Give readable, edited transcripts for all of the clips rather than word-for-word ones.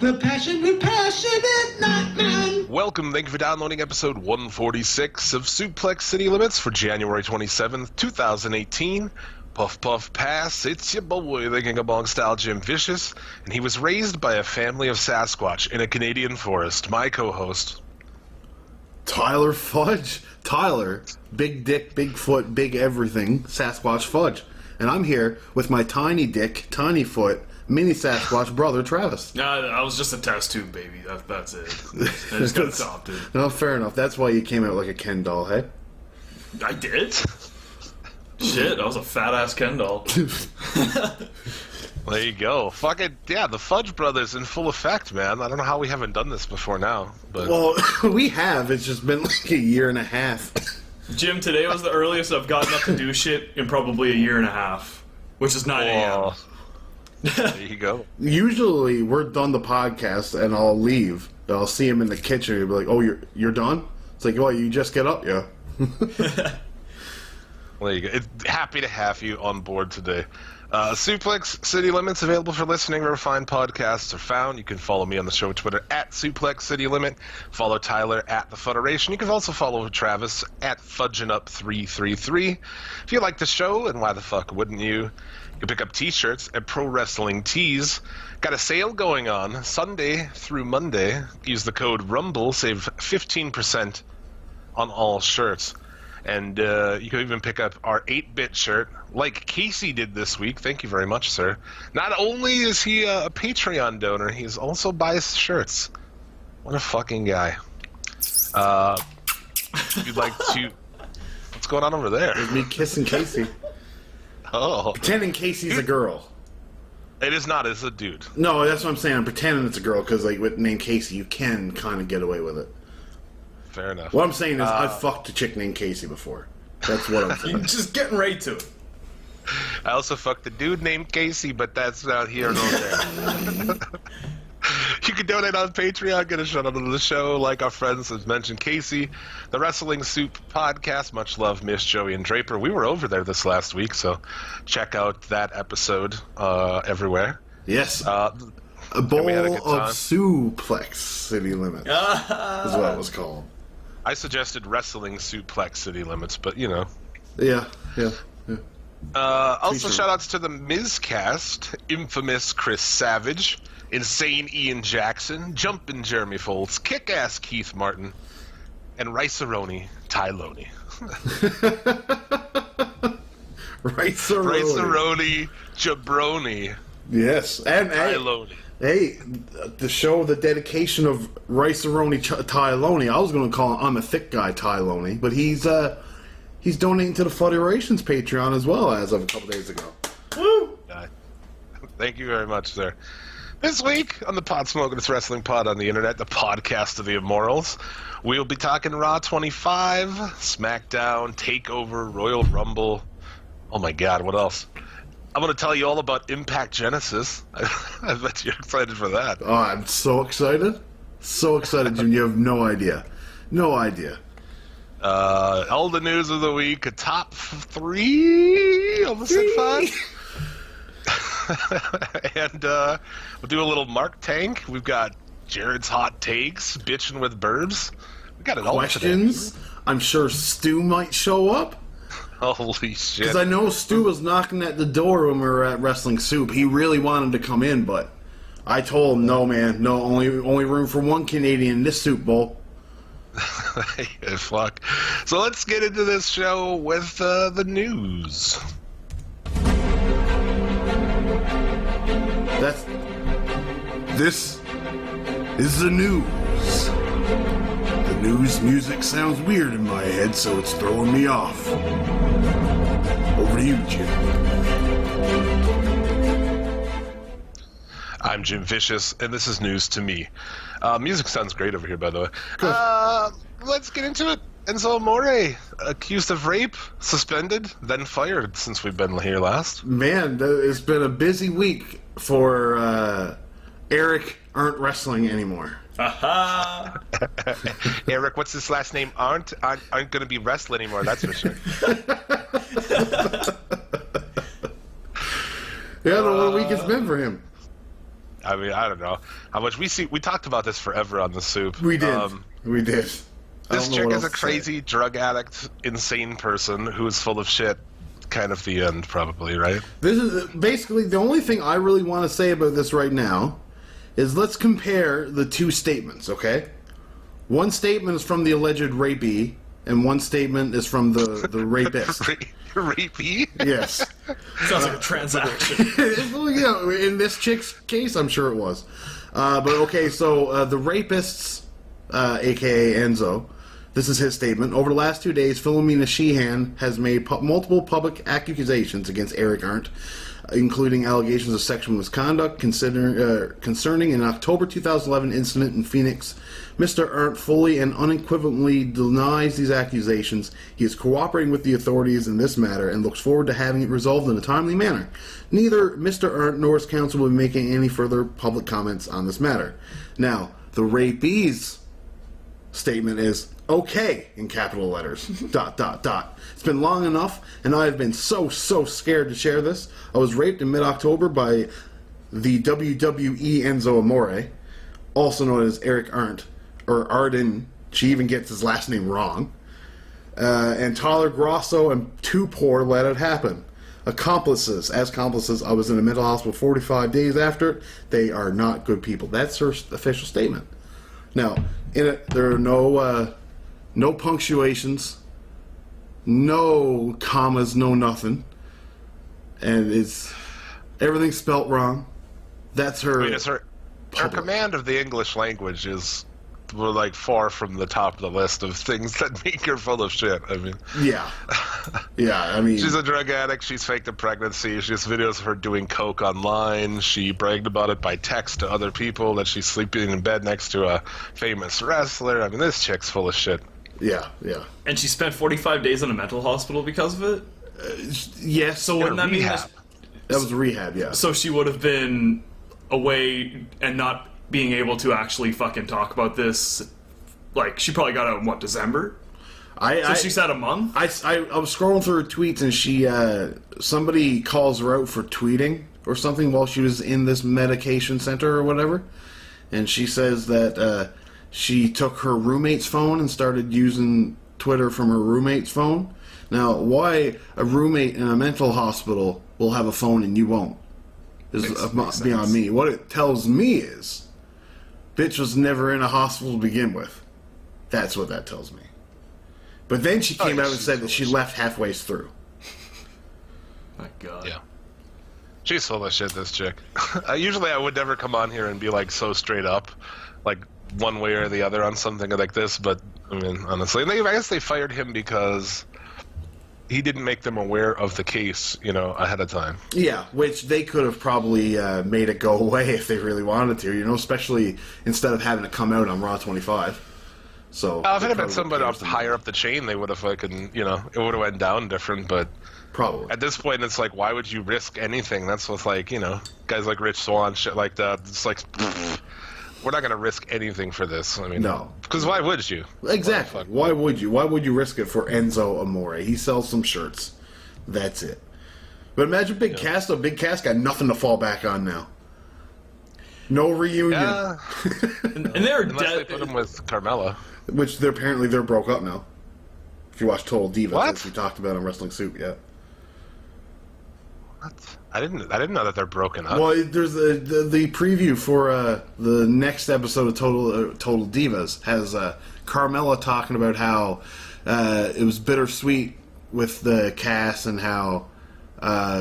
The passionate Nightman. Welcome, thank you for downloading episode 146 of Suplex City Limits for January 27th, 2018. Puff Puff Pass, it's your boy, the King of Bong Style, Jim Vicious, and he was raised by a family of Sasquatch in a Canadian forest. My co-host, Tyler Fudge. Tyler, big dick, big foot, big everything, Sasquatch Fudge. And I'm here with my tiny dick, tiny foot, mini Sasquatch brother, Travis. I was just a test tube baby. That's it. I just got adopted. No, fair enough. That's why you came out like a Ken doll, hey? I did? Shit, I was a fat-ass Ken doll. there you go. Fuck it, yeah, the Fudge Brothers in full effect, man. I don't know how we haven't done this before now, but... Well, we have. It's just been like a year and a half. Jim, today was the earliest I've gotten up to do shit in probably a year and a half, which is 9 a.m. There you go. Usually, we're done the podcast, and I'll leave. I'll see him in the kitchen, and he'll be like, oh, you're done? It's like, oh, you just get up? Yeah. There you go. Happy to have you on board today. Suplex City Limits available for listening wherever fine podcasts are found. You can follow me on the show Twitter at Suplex City Limit. Follow Tyler at The Federation. You can also follow Travis at FudgingUp333. If you like the show, and why the fuck wouldn't you? You can pick up t-shirts at Pro Wrestling Tees. Got a sale going on Sunday through Monday. Use the code RUMBLE, save 15% on all shirts. And you can even pick up our 8-bit shirt, like Casey did this week. Thank you very much, sir. Not only is he a Patreon donor, he's also buys shirts. What a fucking guy. If you'd like to... What's going on over there? It's me kissing Casey. Oh. Pretending Casey's a girl. It is not, it's a dude. No, that's what I'm saying. I'm pretending it's a girl, because like, with name Casey, you can kind of get away with it. Fair enough. What I'm saying is, I've fucked a chick named Casey before. That's what I'm saying. You're just getting right to it. I also fucked a dude named Casey, but that's not here nor there. You can donate on Patreon, get a shout out on the show, like our friends have mentioned. Casey, the Wrestling Soup podcast, much love, Miss Joey and Draper. We were over there this last week, so check out that episode everywhere. Yes. A bowl of Suplex City Limits is what it was called. I suggested Wrestling Suplex City Limits, but you know. Yeah. Also, shout-outs to the Mizcast, Infamous Chris Savage, Insane Ian Jackson, Jumpin' Jeremy Foltz, Kick-Ass Keith Martin, and Rice-A-Roni Ty Loney. Rice-A-Roni Jabroni. Yes, and Ty Loney. Hey, to show the dedication of Rice-A-Roni Ty Loney, I was going to call him I'm a Thick Guy Ty Loney, but he's donating to the Federation's Patreon as well as of a couple days ago. Woo! Thank you very much, sir. This week on the Pod Smoking Wrestling Pod on the Internet, the podcast of the Immortals, we'll be talking Raw 25, SmackDown, TakeOver, Royal Rumble. Oh my God, what else? I'm going to tell you all about Impact Genesis. I bet you're excited for that. Oh, I'm so excited. So excited, Jim. You have no idea. No idea. All the news of the week, a top 3, almost said 5. And we'll do a little Mark Tank. We've got Jared's Hot Takes, Bitchin' with Burbs. We got it all. Questions. Today. I'm sure Stu might show up. Holy shit. Because I know Stu was knocking at the door when we were at Wrestling Soup. He really wanted to come in, but I told him, no, man. No, only room for one Canadian in this soup bowl. Fuck. So let's get into this show with the news. This is the news. The news music sounds weird in my head, so it's throwing me off. Over to you, Jim. I'm Jim Vicious, and this is news to me. Music sounds great over here, by the way. Let's get into it. Enzo Amore, accused of rape, suspended, then fired since we've been here last. Man, it's been a busy week for Eric Aren't Wrestling Anymore. Aha! Eric, what's his last name? Aren't going to be wrestling anymore, that's for sure. Yeah, I don't know what week it's been for him. I mean, I don't know how much we talked about this forever on the soup. We did. We did. I This don't know chick what is a else to say. crazy drug addict, insane person who's full of shit. Kind of the end, probably, right? This is basically the only thing I really want to say about this right now is let's compare the two statements, okay? One statement is from the alleged rapee, and one statement is from the rapist. Rapey? Yes. Sounds like a transaction. Well, you know, in this chick's case, I'm sure it was. But okay, so the rapists, aka Enzo, this is his statement. Over the last 2 days, Philomena Sheehan has made multiple public accusations against Eric Arndt, including allegations of sexual misconduct concerning an October 2011 incident in Phoenix. Mr. Arndt fully and unequivocally denies these accusations. He is cooperating with the authorities in this matter and looks forward to having it resolved in a timely manner. Neither Mr. Arndt nor his counsel will be making any further public comments on this matter. Now, the rapee's statement is okay in capital letters. ... It's been long enough, and I have been so scared to share this. I was raped in mid-October by the WWE Enzo Amore, also known as Eric Arndt, or Arden. She even gets his last name wrong. And Tyler Grosso and Tupor let it happen. Accomplices. As accomplices, I was in a mental hospital 45 days after it. They are not good people. That's her official statement. Now, in it, there are no punctuations, no commas, no nothing, and it's everything's spelt wrong. That's her. I mean, her command of the English language is like far from the top of the list of things that make her full of shit. I mean, Yeah. I mean, she's a drug addict. She's faked a pregnancy. She has videos of her doing coke online. She bragged about it by text to other people that she's sleeping in bed next to a famous wrestler. I mean, this chick's full of shit. yeah. And she spent 45 days in a mental hospital because of it? Yes. So wouldn't that mean Rehab. that was rehab. Yeah. So she would have been away and not being able to actually fucking talk about this. Like, she probably got out in, what, December? So she's had a month? I was scrolling through her tweets, and she somebody calls her out for tweeting or something while she was in this medication center or whatever, and she says that she took her roommate's phone and started using Twitter from her roommate's phone. Now, why a roommate in a mental hospital will have a phone and you won't is Makes beyond sense. me. What it tells me is, bitch was never in a hospital to begin with. That's what that tells me. But then she came yeah, out and she's said full that of she shit. left halfway through. My God. Yeah. She's full of shit, this chick. Usually I would never come on here and be like so straight up, like one way or the other on something like this, but I mean, honestly, I guess they fired him because he didn't make them aware of the case, ahead of time. Yeah, which they could have probably made it go away if they really wanted to, especially instead of having to come out on Raw 25. So If it had been somebody up higher up the chain, they would have fucking, it would have went down different, but Probably. at this point, it's like, why would you risk anything? That's with, like, guys like Rich Swann, shit like that. It's like, we're not going to risk anything for this. I mean, No. Because why would you? Exactly. Why would you? Why would you risk it for Enzo Amore? He sells some shirts. That's it. But imagine Big Cass, though. Big Cass got nothing to fall back on now. No reunion. Yeah. And they're Unless they put him with Carmella. Which they're broke up now. If you watch Total Divas, What? as we talked about on Wrestling Soup, yeah. What? I didn't know that they're broken up. Well, there's the preview for the next episode of Total Divas has Carmella talking about how it was bittersweet with the cast and how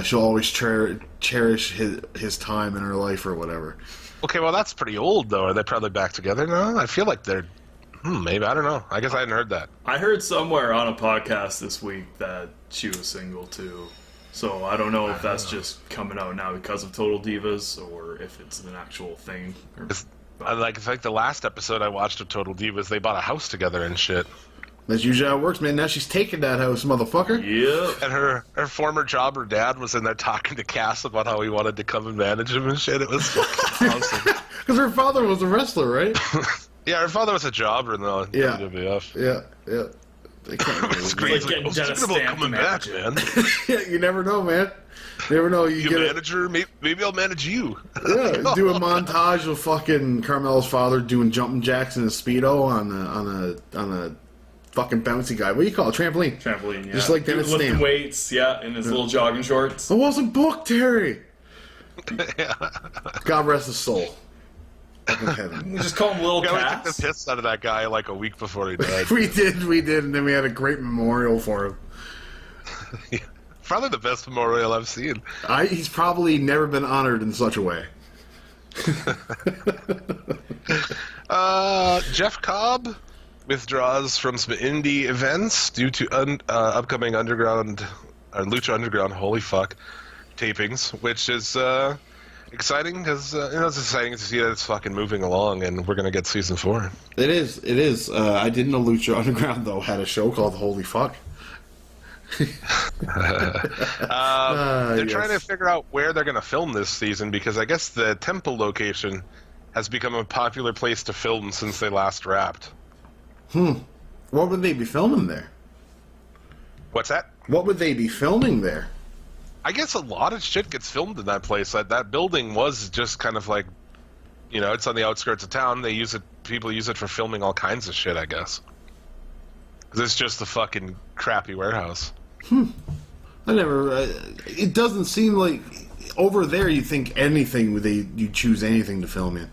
she'll always cherish his time in her life or whatever. Okay, well, that's pretty old, though. Are they probably back together now? I feel like they're... maybe. I don't know. I guess I hadn't heard that. I heard somewhere on a podcast this week that she was single too. So I don't know if that's just coming out now because of Total Divas or if it's an actual thing. It's like the last episode I watched of Total Divas, they bought a house together and shit. That's usually how it works, man. Now she's taking that house, motherfucker. Yep. And her former job, her dad, was in there talking to Cass about how he wanted to come and manage him and shit. It was fucking awesome. Because her father was a wrestler, right? Yeah, her father was a jobber in the Yeah. WWF. Yeah. They can't really Screen's like getting I was thinking about Jenna coming Stamp back, to man. Yeah, you never know, man. You never know. You You get a, manager? Maybe I'll manage you. yeah, do a montage of fucking Carmelo's father doing jumping jacks in a speedo on a fucking bouncy guy. What do you call it? Trampoline. Trampoline, yeah. Just like Dennis lifting Stamp. weights, yeah, in his little jogging shorts. It wasn't booked, Terry. Yeah. God rest his soul. Fucking heaven. We just call him Little Yeah, we took Cass. the piss out of that guy like a week before he died. we did, and then we had a great memorial for him. Probably the best memorial I've seen. He's probably never been honored in such a way. Jeff Cobb withdraws from some indie events due to upcoming Lucha Underground, holy fuck, tapings, which is exciting because it's exciting to see that it's fucking moving along and we're gonna get season 4. It is. I didn't know Lucha Underground though had a show called Holy Fuck. They're trying to Yes. figure out where they're gonna film this season because I guess the temple location has become a popular place to film since they last wrapped. What would they be filming there? What's that? What would they be filming there? I guess a lot of shit gets filmed in that place. That building was just kind of like, it's on the outskirts of town. People use it for filming all kinds of shit, I guess. 'Cause it's just a fucking crappy warehouse. It doesn't seem like over there you think anything you choose anything to film in,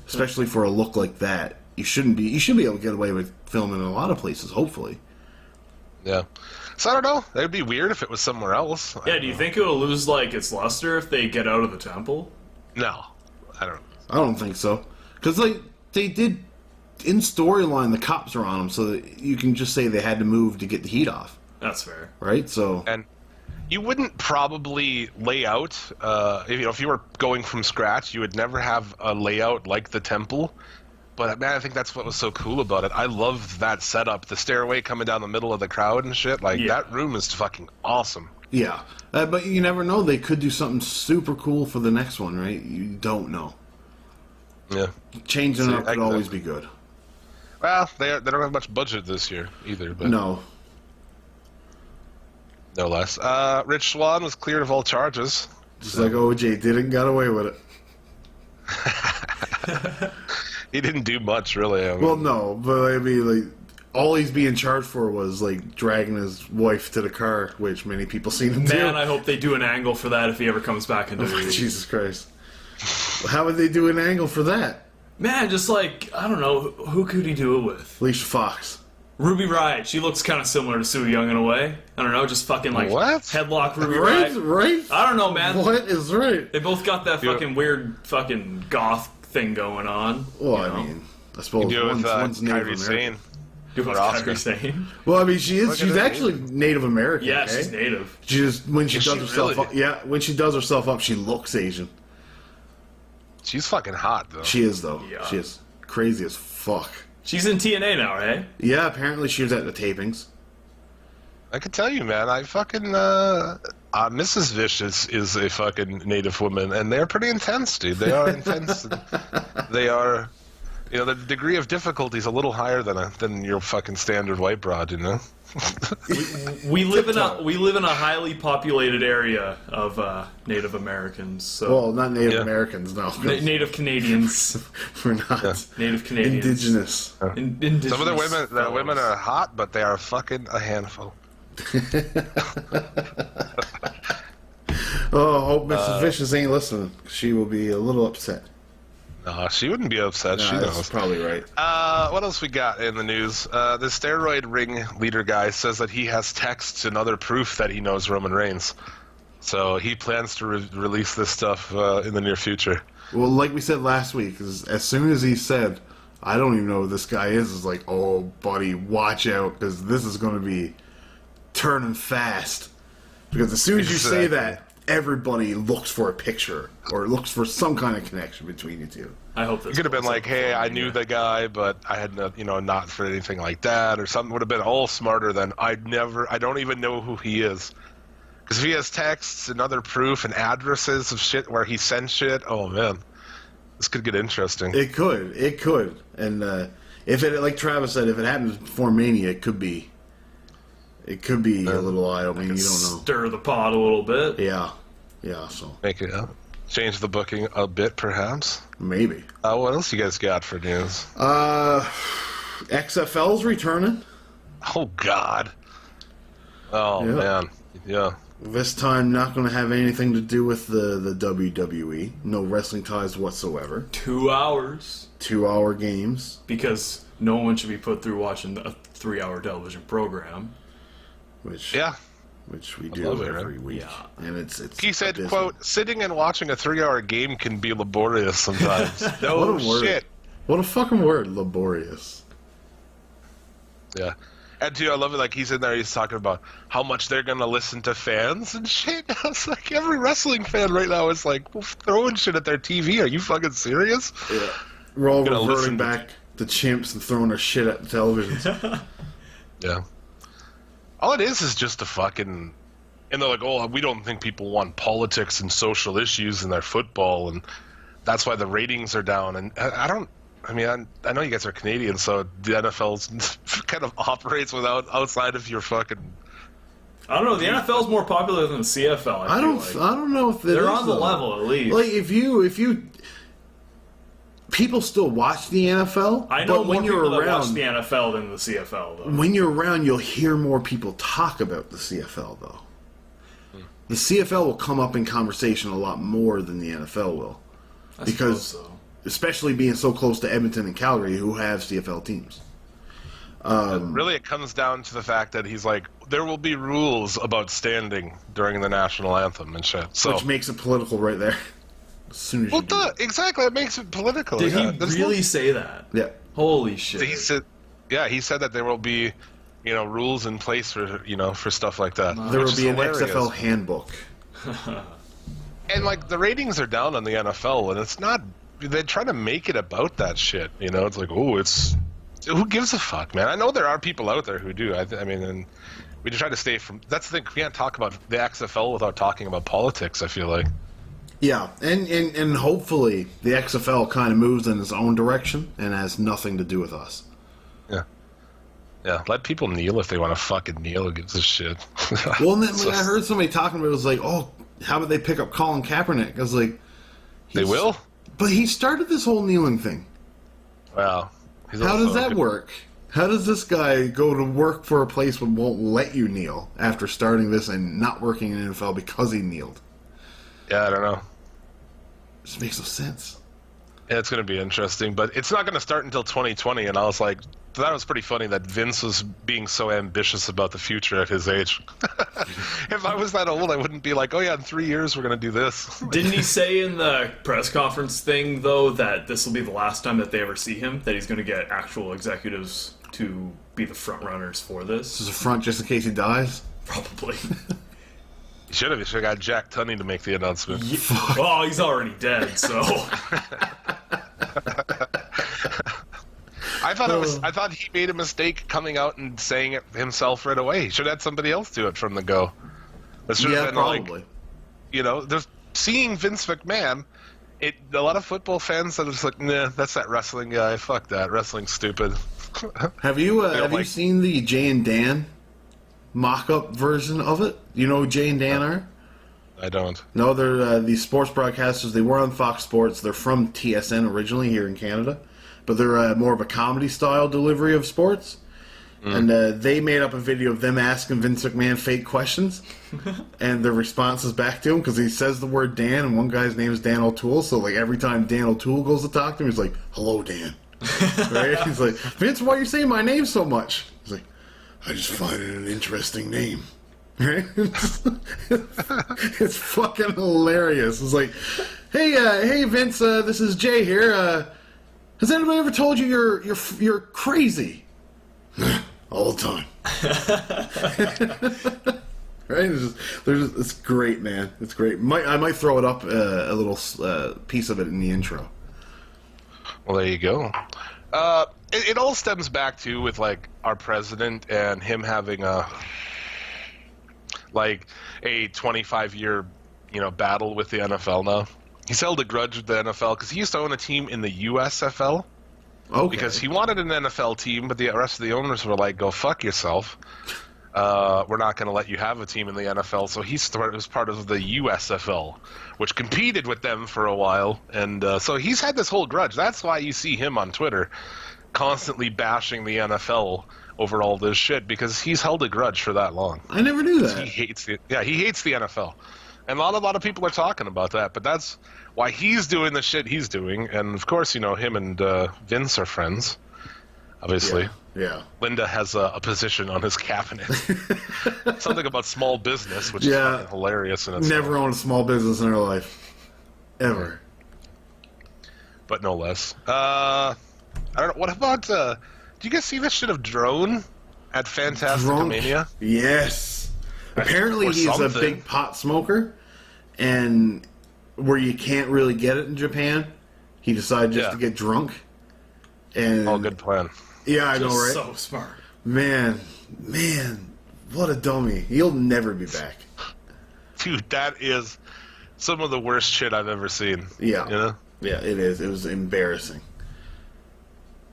especially for a look like that. You should be able to get away with filming in a lot of places. Hopefully, Yeah. So I don't know. It'd be weird if it was somewhere else. Yeah, do you think it will lose like its luster if they get out of the temple? No, I don't. I don't think so because they did in storyline the cops are on them, so that you can just say they had to move to get the heat off, That's fair. right? So And you wouldn't probably lay out. If you were going from scratch, you would never have a layout like the temple. But man, I think that's what was so cool about it. I love that setup, the stairway coming down the middle of the crowd and shit. Like Yeah. that room is fucking awesome. yeah, but you never know. They could do something super cool for the next one, right? You don't know. Yeah. Changing See, it up could exactly. always be good. Well, they don't have much budget this year either, but No. no less. Rich Swann was cleared of all charges. Just like OJ didn't got away with it. He didn't do much, really. I mean, Well, no, but I mean, like, all he's being charged for was, like, dragging his wife to the car, which many people seen him Man, do. I hope they do an angle for that if he ever comes back into WWE. Jesus Christ. How would they do an angle for that? Man, just like, I don't know, who could he do it with? Alicia Fox. Ruby Riott. She looks kind of similar to Sue Young in a way. I don't know, just fucking like What? headlock Ruby Right? Riott. Right? I don't know, man. What is right? They both got that fucking weird fucking goth thing going on. Well, you I know? mean, I suppose do it with one's Native Kairi American. Sane. Do what or Oscar. Kyrie saying. Well, I mean, she's Look at her actually Native American. Yeah, okay? she's native. She just when she Is does she herself really? up, yeah, when she does herself up, she looks Asian. She's fucking hot, though. She is though. Yeah. She is crazy as fuck. She's in TNA now, eh? Yeah, apparently she was at the tapings. I can tell you, man. I fucking Mrs. Vicious is a fucking native woman, and they're pretty intense, dude. They are intense. And they are, the degree of difficulty is a little higher than your fucking standard white broad, you know. We live in a highly populated area of Native Americans. So Well, not Native Yeah. Americans, no. Native Canadians, We're not Native Canadians, indigenous. Indigenous Some of the fellows. women are hot, but they are fucking a handful. Oh, hope Mrs. Vicious ain't listening. She will be a little upset. No, she wouldn't be upset. She Nah, that's knows. probably right. What else we got in the news? The steroid ring leader guy says that he has texts and other proof that he knows Roman Reigns. So he plans to release this stuff in the near future. Well, like we said last week, as soon as he said, I don't even know who this guy is, it's like, oh, buddy, watch out, because this is going to be turning fast. Because as soon as you say Exactly. that, everybody looks for a picture or looks for some kind of connection between you two. I hope He could have been like, "Hey, I knew the guy, but I had no, not for anything like that," or something. Would have been all smarter than I don't even know who he is. Because if he has texts and other proof and addresses of shit where he sends shit, oh man, this could get interesting. It could. And if it, like Travis said, if it happens before Mania, it could be it could be a little eye-opening. You don't know. Stir the pot a little bit. Yeah. So Make it change the booking a bit, perhaps. maybe. What else you guys got for news? XFL's returning. Oh God. Oh Yeah. man. Yeah. This time, not going to have anything to do with the WWE. No wrestling ties whatsoever. 2 hours. 2-hour games, Because no one should be put through watching a 3-hour television program. which Yeah. we do love it, every right? week. Yeah. And it's He said, abysmal. "quote Sitting and watching a 3-hour game can be laborious sometimes." No What a word. shit. What a fucking word, laborious. Yeah. And too, I love it. Like he's in there, he's talking about how much they're gonna listen to fans and shit. I was like, every wrestling fan right now is like throwing shit at their TV. Are you fucking serious? Yeah. We're all Gonna reverting listen to- back to chimps and throwing their shit at the televisions. Yeah. All it is just a fucking. And they're like, oh, we don't think people want politics and social issues in their football, and that's why the ratings are down. And I don't. I mean, I know you guys are Canadian, so the NFL kind of operates outside of your fucking. I don't know. The NFL is more popular than the CFL. I don't know if They're on the level at least. Like if you people still watch the NFL. I know but more when you're people that around, watch the NFL than the CFL, though. when you're around, you'll hear more people talk about the CFL though. The CFL will come up in conversation a lot more than the NFL will, I because suppose so. especially being so close to Edmonton and Calgary, who have CFL teams. Really, it comes down to the fact that he's like, there will be rules about standing during the national anthem and shit. So, Which makes it political right there. As soon as well, you do that. exactly, it makes it political. Did yeah. he There's really say that? Yeah. Holy shit. He said, yeah, he said that there will be, rules in place for for stuff like that. There which will is be an hilarious. XFL handbook. And like the ratings are down on the NFL, and it's not. They're trying to make it about that shit. It's like, oh, it's who gives a fuck, man. I know there are people out there who do. I mean, and we try to stay from. That's the thing. We can't talk about the XFL without talking about politics. I feel like. Yeah, and hopefully the XFL kind of moves in its own direction and has nothing to do with us. Yeah. Yeah. Let people kneel if they want to fucking kneel. Who gives a shit? Well, and then when I heard somebody talking about it, it was like, oh, how about they pick up Colin Kaepernick? I was like, They will. But he started this whole kneeling thing. Wow. He's How also does that good- work? How does this guy go to work for a place that won't let you kneel after starting this and not working in the NFL because he kneeled? Yeah, I don't know. Just makes no sense. Yeah, it's going to be interesting, but it's not going to start until 2020. And I was like, that was pretty funny that Vince was being so ambitious about the future at his age. If I was that old, I wouldn't be like, oh yeah, in 3 years we're going to do this. Didn't he say in the press conference thing, though, that this will be the last time that they ever see him? That he's going to get actual executives to be the front runners for this? This is a front just in case he dies. Probably. He should have got Jack Tunney to make the announcement. Oh, he's already dead, so... I thought he made a mistake coming out and saying it himself right away. He should have had somebody else do it from the go. That should have Yeah, been probably. there's seeing Vince McMahon. A lot of football fans that are just like, nah, that's that wrestling guy. Fuck that, wrestling's stupid. Have you don't like- seen the Jay and Dan mock-up version of it? You know who Jay and Dan are? I don't. No, they're these sports broadcasters. They were on Fox Sports. They're from TSN originally here in Canada, but they're more of a comedy-style delivery of sports. And they made up a video of them asking Vince McMahon fake questions and the responses back to him because he says the word Dan, and one guy's name is Dan O'Toole. So like every time Dan O'Toole goes to talk to him, he's like, "Hello, Dan." Right? He's like, "Vince, why are you saying my name so much?" He's like, "I just find it an interesting name." Right? It's fucking hilarious. It's like, hey Vince, this is Jay here. Has anybody ever told you you're crazy? All the time. Right? It's great, man. It's great. I might throw it up a little piece of it in the intro. Well, there you go. It all stems back to with like our president and him having a 25-year battle with the NFL now. He's held a grudge with the NFL because he used to own a team in the USFL. Okay. Because he wanted an NFL team, but the rest of the owners were like, "Go fuck yourself." we're not going to let you have a team in the NFL. So he was part of the USFL, which competed with them for a while. And so he's had this whole grudge. That's why you see him on Twitter constantly bashing the NFL over all this shit, because he's held a grudge for that long. I never knew that. He hates the NFL. And a lot of people are talking about that, but that's why he's doing the shit he's doing. And of course, him and Vince are friends, obviously. Yeah. Linda has a position on his cabinet. Something about small business, which is fucking hilarious in itself. Never owned a small business in her life. Ever. But no less. I don't know. What about, do you guys see this shit of Drone at Fantasticomania? Yes. Apparently Or he's a something. big pot smoker, and where you can't really get it in Japan, he decided just to get drunk. And Oh, good plan. Yeah, I know, Just right? so smart. Man, what a dummy. He'll never be back. Dude, that is some of the worst shit I've ever seen. Yeah. Yeah, it is. It was embarrassing.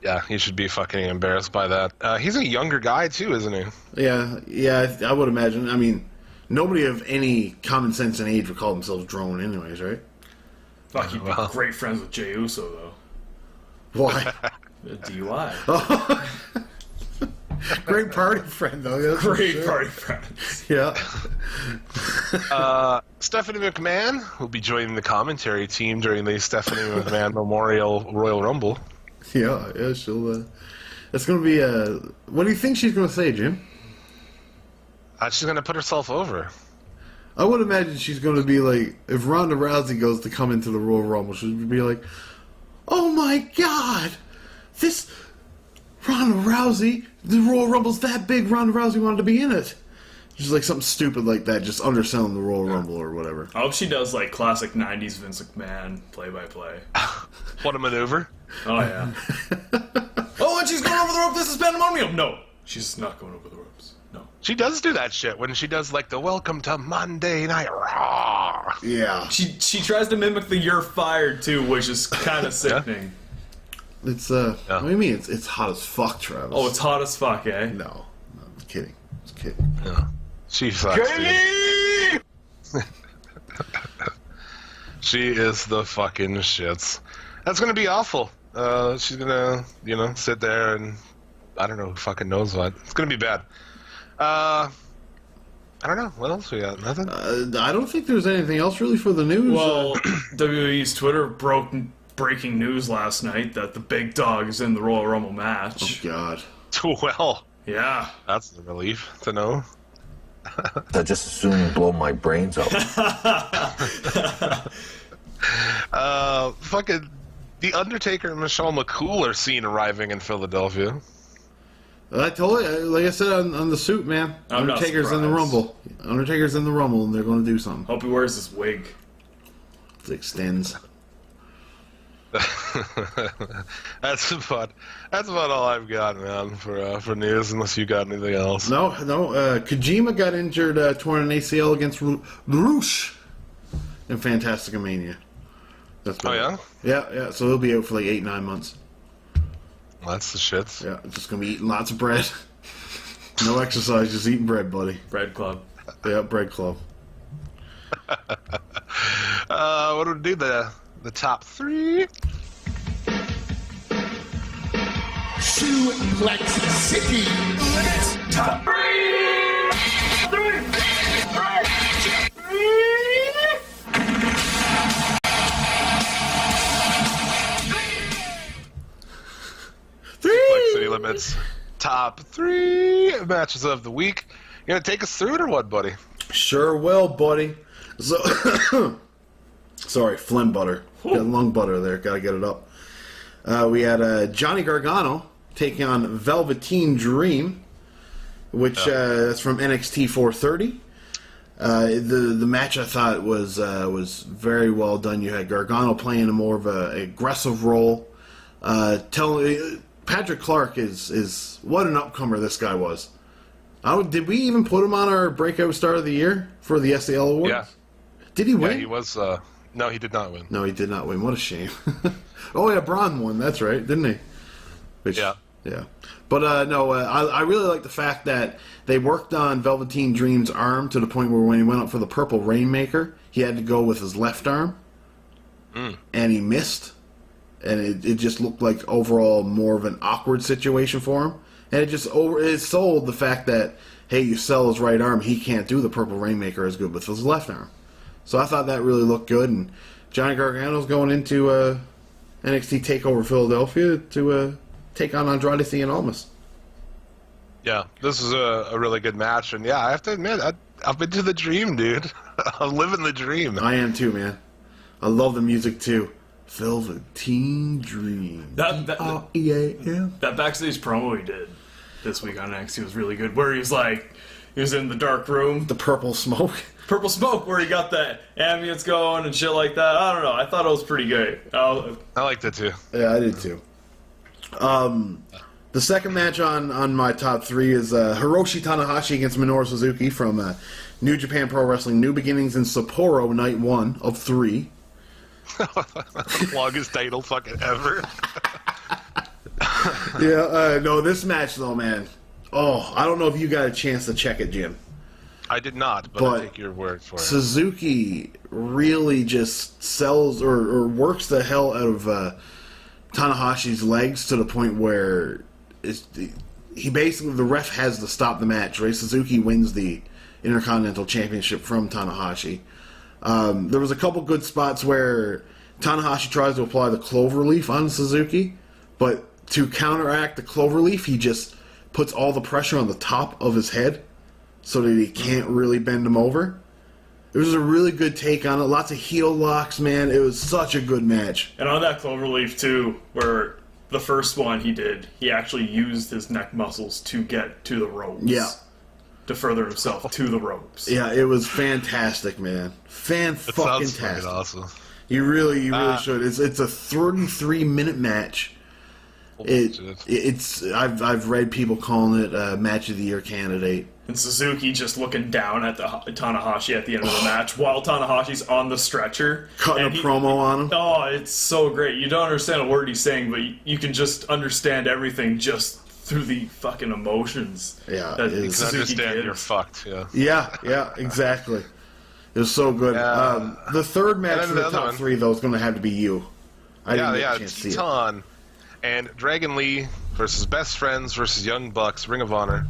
Yeah, he should be fucking embarrassed by that. He's a younger guy, too, isn't he? Yeah, I would imagine. I mean, nobody of any common sense and age would call themselves Drone anyways, right? Fuck, you'd be Well. great friends with Jey Uso, though. Why? A DUI. Great party friend, though. That's for Great sure. party friends. Yeah. Stephanie McMahon will be joining the commentary team during the Stephanie McMahon Memorial Royal Rumble. Yeah, she'll. It's going to be what do you think she's going to say, Jim? She's going to put herself over. I would imagine she's going to be like, if Ronda Rousey goes to come into the Royal Rumble, she'd be like, "Oh my God, this Ronda Rousey, the Royal Rumble's that big. Ronda Rousey wanted to be in it." Just like something stupid like that, just underselling the Royal Rumble or whatever. I hope she does like classic 90s Vince McMahon play-by-play. What a maneuver. Oh, yeah. Oh, and she's going over the rope. This is pandemonium. No, she's not going over the ropes. No. She does do that shit when she does like the Welcome to Monday Night Raw. Yeah, She tries to mimic the "You're Fired" too, which is kind of sickening. it's What do you mean? It's hot as fuck, Travis. Oh, it's hot as fuck, eh? no, I'm kidding. Just kidding. Yeah. She sucks, dude. She is the fucking shits. That's gonna be awful. She's gonna, sit there and I don't know who fucking knows what. It's gonna be bad. I don't know. What else we got? Nothing? I don't think there's anything else really for the news. Well, WWE's Twitter broke breaking news last night that the big dog is in the Royal Rumble match. God. Well, Yeah. that's a relief to know. I just as soon blow my brains out. Fucking The Undertaker and Michelle McCool are seen arriving in Philadelphia. I told you, like I said on the suit, man. I'm not Undertaker's in the surprised. Rumble. Undertaker's in the Rumble, and they're going to do something. Hope he wears this wig. It extends. That's about all I've got, man, for news. Unless you got anything else. No. Kojima got injured, torn an ACL against Roosh in Fantasticomania. That's Oh about yeah, it. Yeah. So he'll be out for like 8-9 months. that's the shits. Yeah, just gonna be eating lots of bread. No exercise, just eating bread, buddy. Bread Club. Yeah, bread club. What do we do? The top three. Suplex City. Top Suplex City Limits top three matches of the week. You gonna take us through it or what, buddy? Sure will, buddy. So, sorry, phlegm butter. Got lung butter there. Gotta get it up. We had Johnny Gargano taking on Velveteen Dream, which that's from NXT 430. The match I thought was very well done. You had Gargano playing a more of a aggressive role. Patrick Clark is what an upcomer this guy was. Did we even put him on our breakout star of the year for the SAL Awards? Yeah. Did he win? Yeah, he was. No, he did not win. No, he did not win. What a shame. Oh yeah, Braun won. That's right, didn't he? Which, Yeah. Yeah. But, no, I really like the fact that they worked on Velveteen Dream's arm to the point where when he went up for the Purple Rainmaker, he had to go with his left arm. And he missed. And it just looked like overall more of an awkward situation for him. And it sold the fact that, hey, you sell his right arm, he can't do the Purple Rainmaker as good with his left arm. So I thought that really looked good. And Johnny Gargano's going into NXT TakeOver Philadelphia to take on Andrade Cien Almas. Yeah, this is a really good match. And yeah, I have to admit, I've been to the dream, dude. I'm living the dream. I am too, man. I love the music too. Velveteen Dream. That That backstage promo he did this week on NXT was really good. Where he was in the dark room, the purple smoke. Purple smoke, where he got the ambience going and shit like that. I don't know. I thought it was pretty good. I liked it too. Yeah, I did too. The second match on my top three is Hiroshi Tanahashi against Minoru Suzuki from New Japan Pro Wrestling New Beginnings in Sapporo, night 1 of 3. Longest title fucking ever. Yeah, no, this match though, man. Oh, I don't know if you got a chance to check it, Jim. I did not, but I'll take your word for it. Suzuki really just sells or works the hell out of Tanahashi's legs to the point where he basically, the ref has to stop the match, right? Suzuki wins the Intercontinental Championship from Tanahashi. There was a couple good spots where Tanahashi tries to apply the cloverleaf on Suzuki, but to counteract the cloverleaf, he just puts all the pressure on the top of his head so that he can't really bend him over. It was a really good take on it. Lots of heel locks, man. It was such a good match. And on that cloverleaf, too, where the first one he did, he actually used his neck muscles to get to the ropes. Yeah. To further himself to the ropes. Yeah, it was fantastic, man. Sounds Fan-fucking-tastic. awesome. You really should. It's a 33-minute match. I've read people calling it a match of the year candidate. And Suzuki just looking down at the Tanahashi at the end of the match while Tanahashi's on the stretcher. Cutting a promo on him. Oh, it's so great. You don't understand a word he's saying, but you can just understand everything just through the fucking emotions. Yeah, that it is. Suzuki Understand gives. you're fucked, yeah. Yeah, exactly. It was so good. The third match for the top three, though, is going to have to be you. I didn't get a chance to see it. Teton and Dragon Lee versus Best Friends versus Young Bucks, Ring of Honor,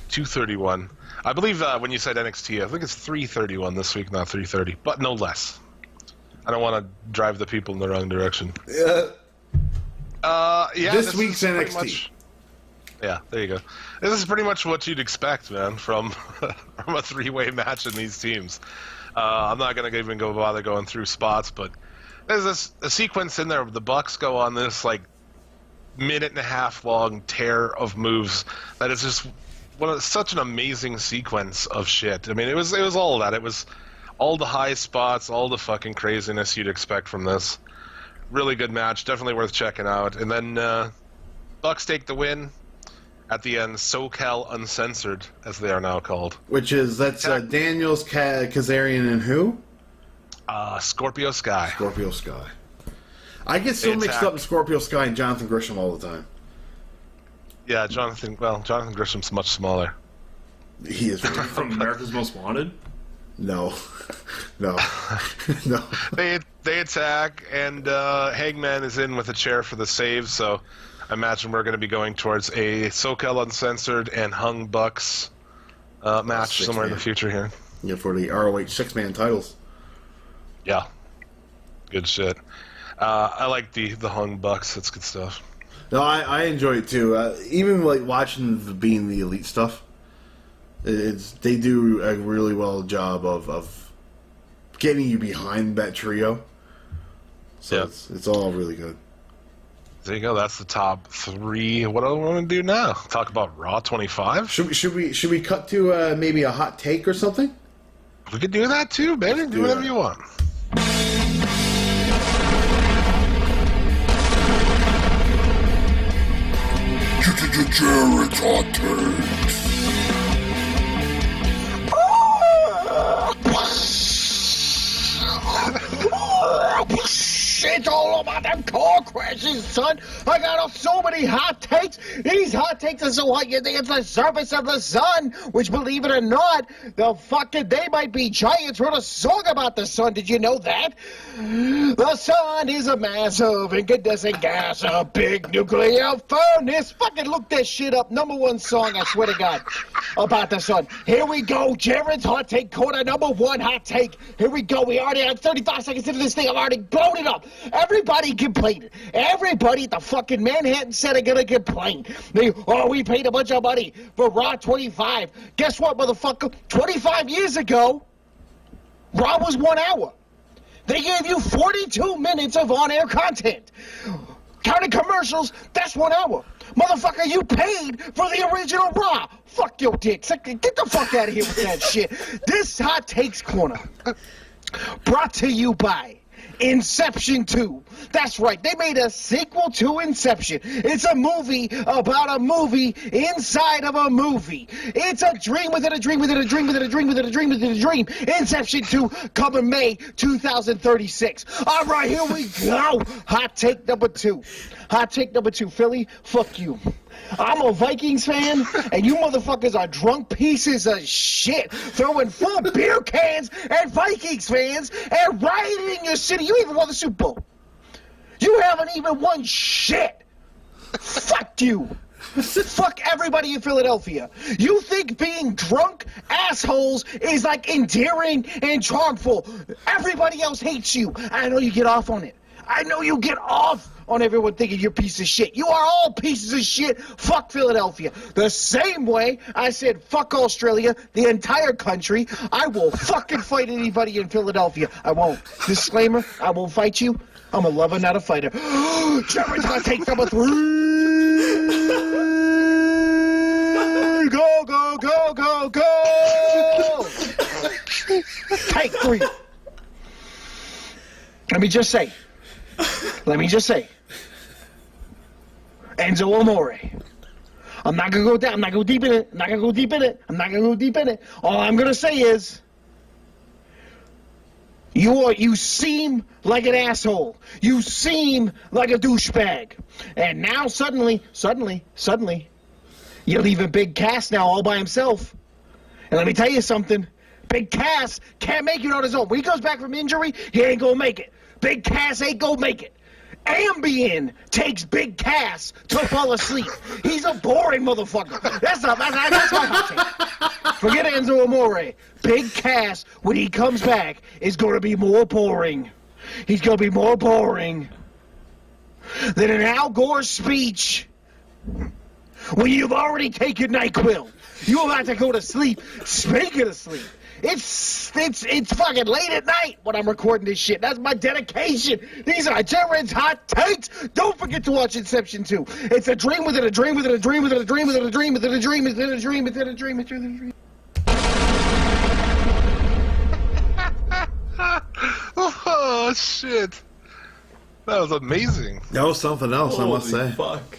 231. I believe when you said NXT, I think it's 331 this week, not 330, but no less. I don't want to drive the people in the wrong direction. Yeah. This week's is NXT. much, yeah, there you go. This is pretty much what you'd expect, man, from a three-way match in these teams. I'm not going to even bother going through spots, but there's a sequence in there where the Bucks go on this like minute-and-a-half long tear of moves that is just such an amazing sequence of shit. I mean, it was all of that. It was all the high spots, all the fucking craziness you'd expect from this. Really good match, definitely worth checking out. And then Bucks take the win. At the end, SoCal Uncensored, as they are now called. That's Daniels, Kazarian, and who? Scorpio Sky. Scorpio Sky. I get so mixed up in Scorpio Sky and Jonathan Gresham all the time. Yeah, Jonathan Grisham's much smaller. He is really From America's Most Wanted? No. No. They attack, and Hangman is in with a chair for the save, so I imagine we're going to be going towards a SoCal Uncensored and Hung Bucks match somewhere in the future here. Yeah, for the ROH six-man titles. Yeah. Good shit. I like the Hung Bucks. It's good stuff. No, I enjoy it too. Even like watching being the elite stuff, they do a really well job of getting you behind that trio. So yeah. It's all really good. There you go. That's the top three. What do I want to do now? Talk about Raw 25? Should we cut to maybe a hot take or something? We could do that too, baby. Do whatever you want. Jared's hot takes. Shit all over about them car crashes, son. I got so many hot takes. These hot takes are so hot you think it's the surface of the sun, which, believe it or not, they might be giants wrote a song about the sun. Did you know that? The sun is a massive incandescent gas, a big nuclear furnace. Fucking look that shit up. #1 song, I swear to God, about the sun. Here we go. Jared's hot take corner, #1 hot take. Here we go. We already have 35 seconds into this thing. I've already blown it up. Everybody complained. Everybody at the fucking Manhattan Center gonna complain. We paid a bunch of money for Raw 25. Guess what, motherfucker? 25 years ago, Raw was 1 hour. They gave you 42 minutes of on-air content. Counting commercials, that's 1 hour. Motherfucker, you paid for the original Raw. Fuck your dick. Get the fuck out of here with that shit. This Hot Takes Corner, brought to you by Inception 2. That's right, they made a sequel to Inception. It's a movie about a movie inside of a movie. It's a dream within a dream within a dream within a dream within a dream within a dream. Inception 2 coming May 2036. All right, here we go. Hot take number 2. Hot take number 2. Philly, fuck you. I'm a Vikings fan, and you motherfuckers are drunk pieces of shit, throwing full beer cans at Vikings fans and rioting your city. You even won the Super Bowl. You haven't even won shit. Fuck you. Fuck everybody in Philadelphia. You think being drunk assholes is like endearing and charmful. Everybody else hates you. I know you get off on it. I know you get off on everyone thinking you're a piece of shit. You are all pieces of shit. Fuck Philadelphia. The same way I said fuck Australia, the entire country, I will fucking fight anybody in Philadelphia. I won't. Disclaimer, I won't fight you. I'm a lover, not a fighter. Jared's gonna take number 3. Go, go, go, go, go. Take 3. Let me just say, Enzo Amore. I'm not gonna go down. I'm not gonna go deep in it. All I'm gonna say is, you seem like an asshole. You seem like a douchebag. And now suddenly, you're leaving Big Cass now all by himself. And let me tell you something. Big Cass can't make it on his own. When he comes back from injury, he ain't gonna make it. Big Cass ain't gonna make it. Ambien takes Big Cass to fall asleep. He's a boring motherfucker. That's my hot take. Forget Enzo Amore. Big Cass, when he comes back, is going to be more boring. He's going to be more boring than an Al Gore speech when you've already taken NyQuil. You're about to go to sleep. Speaking of sleep, it's fucking late at night when I'm recording this shit. That's my dedication. These are Jared's hot takes. Don't forget to watch Inception 2. It's a dream within a dream within a dream within a dream within a dream within a dream within a dream within a dream within a dream. Oh shit! That was amazing. That was something else, I must say. Fuck.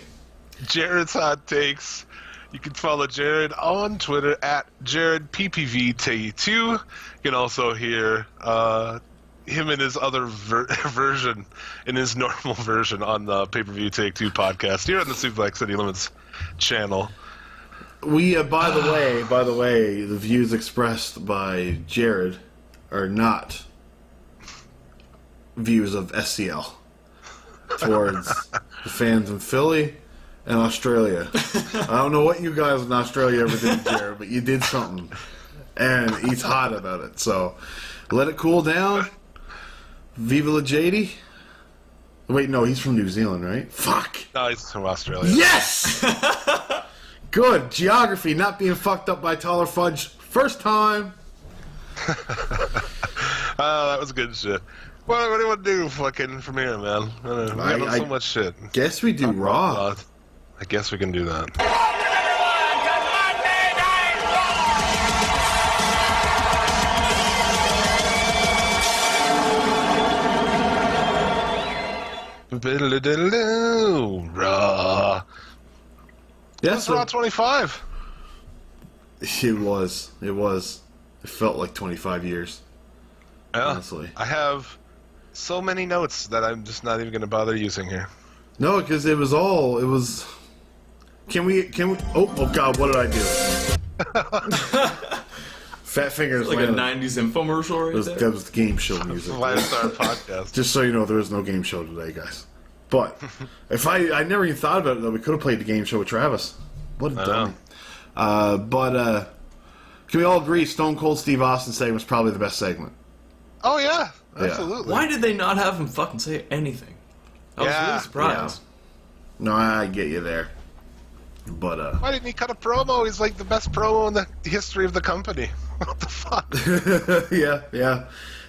Jared's hot takes. You can follow Jared on Twitter at JaredPPVT2. You can also hear him in his other version, in his normal version, on the Pay-Per-View Take 2 podcast here on the Suplex City Limits channel. We, by the way, the views expressed by Jared are not views of SCL towards the fans in Philly and Australia. I don't know what you guys in Australia ever did, Jared, but you did something. And he's hot about it. So let it cool down. Viva la JD. Wait, no, he's from New Zealand, right? Fuck. No, he's from Australia. Yes! Good. Geography not being fucked up by Taller Fudge. First time. That was good shit. What do you want to do fucking from here, man? We got so much shit. Guess we do Raw. I guess we can do that. Raw. Yes, Raw 25. It was. It felt like 25 years. Yeah. Honestly. I have so many notes that I'm just not even going to bother using here. No, because it was. Can we? Oh God! What did I do? Fat fingers. Like a landed. 90s infomercial right there. That was the game show music. 5-star podcast. Just so you know, there is no game show today, guys. But if I never even thought about it though, we could have played the game show with Travis. What a dummy. But can we all agree Stone Cold Steve Austin segment was probably the best segment? Oh yeah, absolutely. Why did they not have him fucking say anything? I was really surprised. No, I get you there. But Why didn't he cut a promo? He's like the best promo in the history of the company. What the fuck? yeah.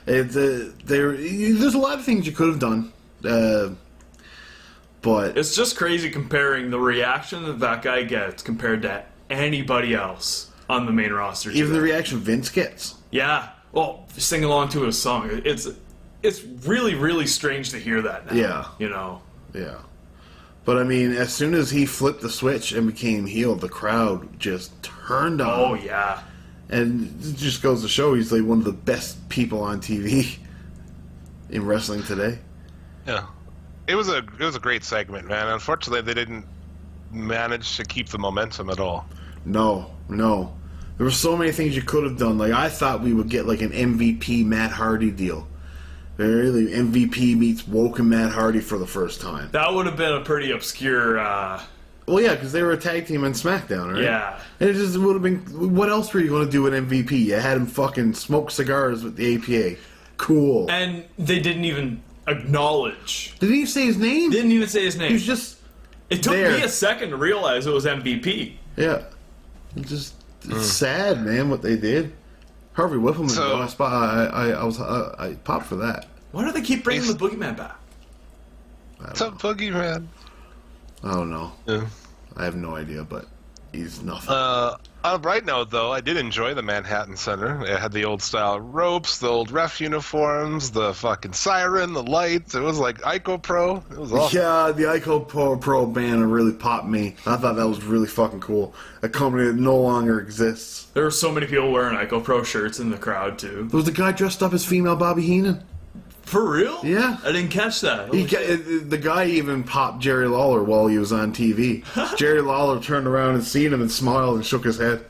There's a lot of things you could have done. But It's just crazy comparing the reaction that guy gets compared to anybody else on the main roster. even today. the reaction Vince gets. Yeah. Well, sing along to his song. It's really, really strange to hear that now. Yeah. You know? Yeah. But I mean, as soon as he flipped the switch and became heel, the crowd just turned on. Oh, yeah. And it just goes to show he's like one of the best people on TV in wrestling today. Yeah, it was a great segment, man. Unfortunately, they didn't manage to keep the momentum at all. No. There were so many things you could have done. Like, I thought we would get like an MVP Matt Hardy deal. Really, MVP meets Woken Matt Hardy for the first time. That would have been a pretty obscure... Well, yeah, because they were a tag team on SmackDown, right? Yeah. And it just would have been... What else were you going to do with MVP? You had him fucking smoke cigars with the APA. Cool. And they didn't even acknowledge. Did he say his name? Didn't even say his name. He was just... It took there. me a second to realize it was MVP. Yeah. It's sad, man, what they did. Harvey Whippleman, So- I popped for that. Why do they keep bringing the Boogeyman back? What's up, Boogeyman? I don't know. Yeah. I have no idea, but he's nothing. On a bright note, though, I did enjoy the Manhattan Center. It had the old style ropes, the old ref uniforms, the fucking siren, the lights. It was like Ico Pro. It was awesome. Yeah, the Ico Pro banner really popped me. I thought that was really fucking cool. A company that no longer exists. There were so many people wearing Ico Pro shirts in the crowd, too. There was the guy dressed up as female Bobby Heenan. For real? Yeah. I didn't catch that. The guy even popped Jerry Lawler while he was on TV. Jerry Lawler turned around and seen him and smiled and shook his head.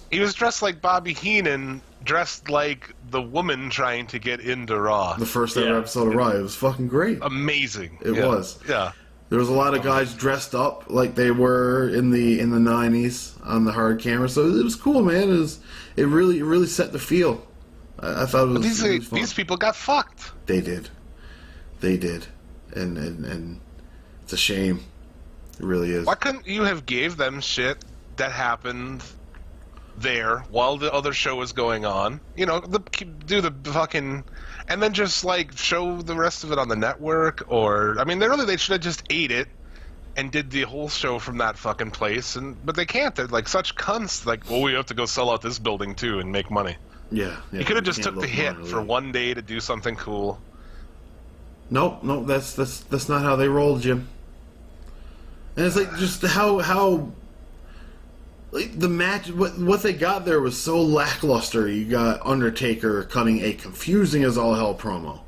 He was dressed like Bobby Heenan, dressed like the woman trying to get into Raw. The first ever episode of Raw. It was fucking great. Amazing. It Yeah. was. Yeah. There was a lot of guys dressed up like they were in the 90s on the hard camera, so it was cool, man. It really set the feel. I thought it was, it was fun. These people got fucked. They did, and it's a shame. It really is. Why couldn't you have gave them shit that happened there while the other show was going on? You know, do the fucking, and then just like show the rest of it on the network. Or I mean, they should have just ate it and did the whole show from that fucking place. But they can't. They're like such cunts. Like, well, we have to go sell out this building too and make money. Yeah. You could have just can't took the look hit more for really. one day to do something cool. Nope, that's not how they roll, Jim. And it's like just how like the match, what they got there was so lackluster. You got Undertaker cutting a confusing as all hell promo.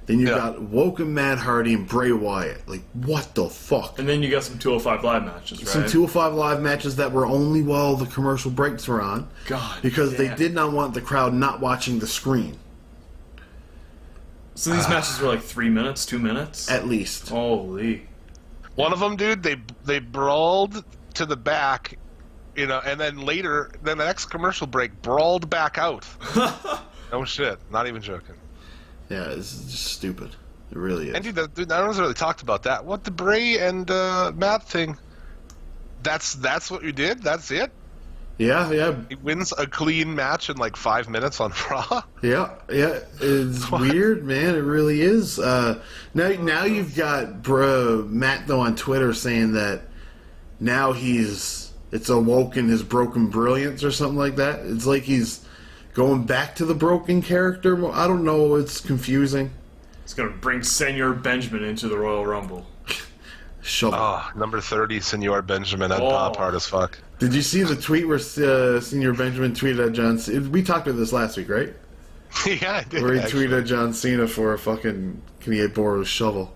Then you got Woken Matt Hardy and Bray Wyatt. Like, what the fuck? And then you got some 205 Live matches, right? Some 205 Live matches that were only while the commercial breaks were on. God Because they damn. did not want the crowd not watching the screen, So these matches were like 3 minutes, 2 minutes? at least. Holy. One of them, dude, they brawled to the back, you know, and then later, then the next commercial break, brawled back out. No shit, not even joking. Yeah, it's just stupid. It really is. And dude, no one's really talked about that. What the Bray and Matt thing? That's what you did. That's it. Yeah. He wins a clean match in like 5 minutes on Raw. Yeah, it's weird, man. It really is. Now you've got Matt though on Twitter saying that now it's awoken his broken brilliance or something like that. It's like he's going back to the broken character. I don't know. It's confusing. It's going to bring Senor Benjamin into the Royal Rumble. Shove it. Oh, number 30, Senor Benjamin. That Oh. pop hard as fuck. Did you see the tweet where Senior Benjamin tweeted at John? We talked about this last week, right? Yeah, I did. Where he actually. tweeted John Cena for a fucking, can he get bored with a shovel?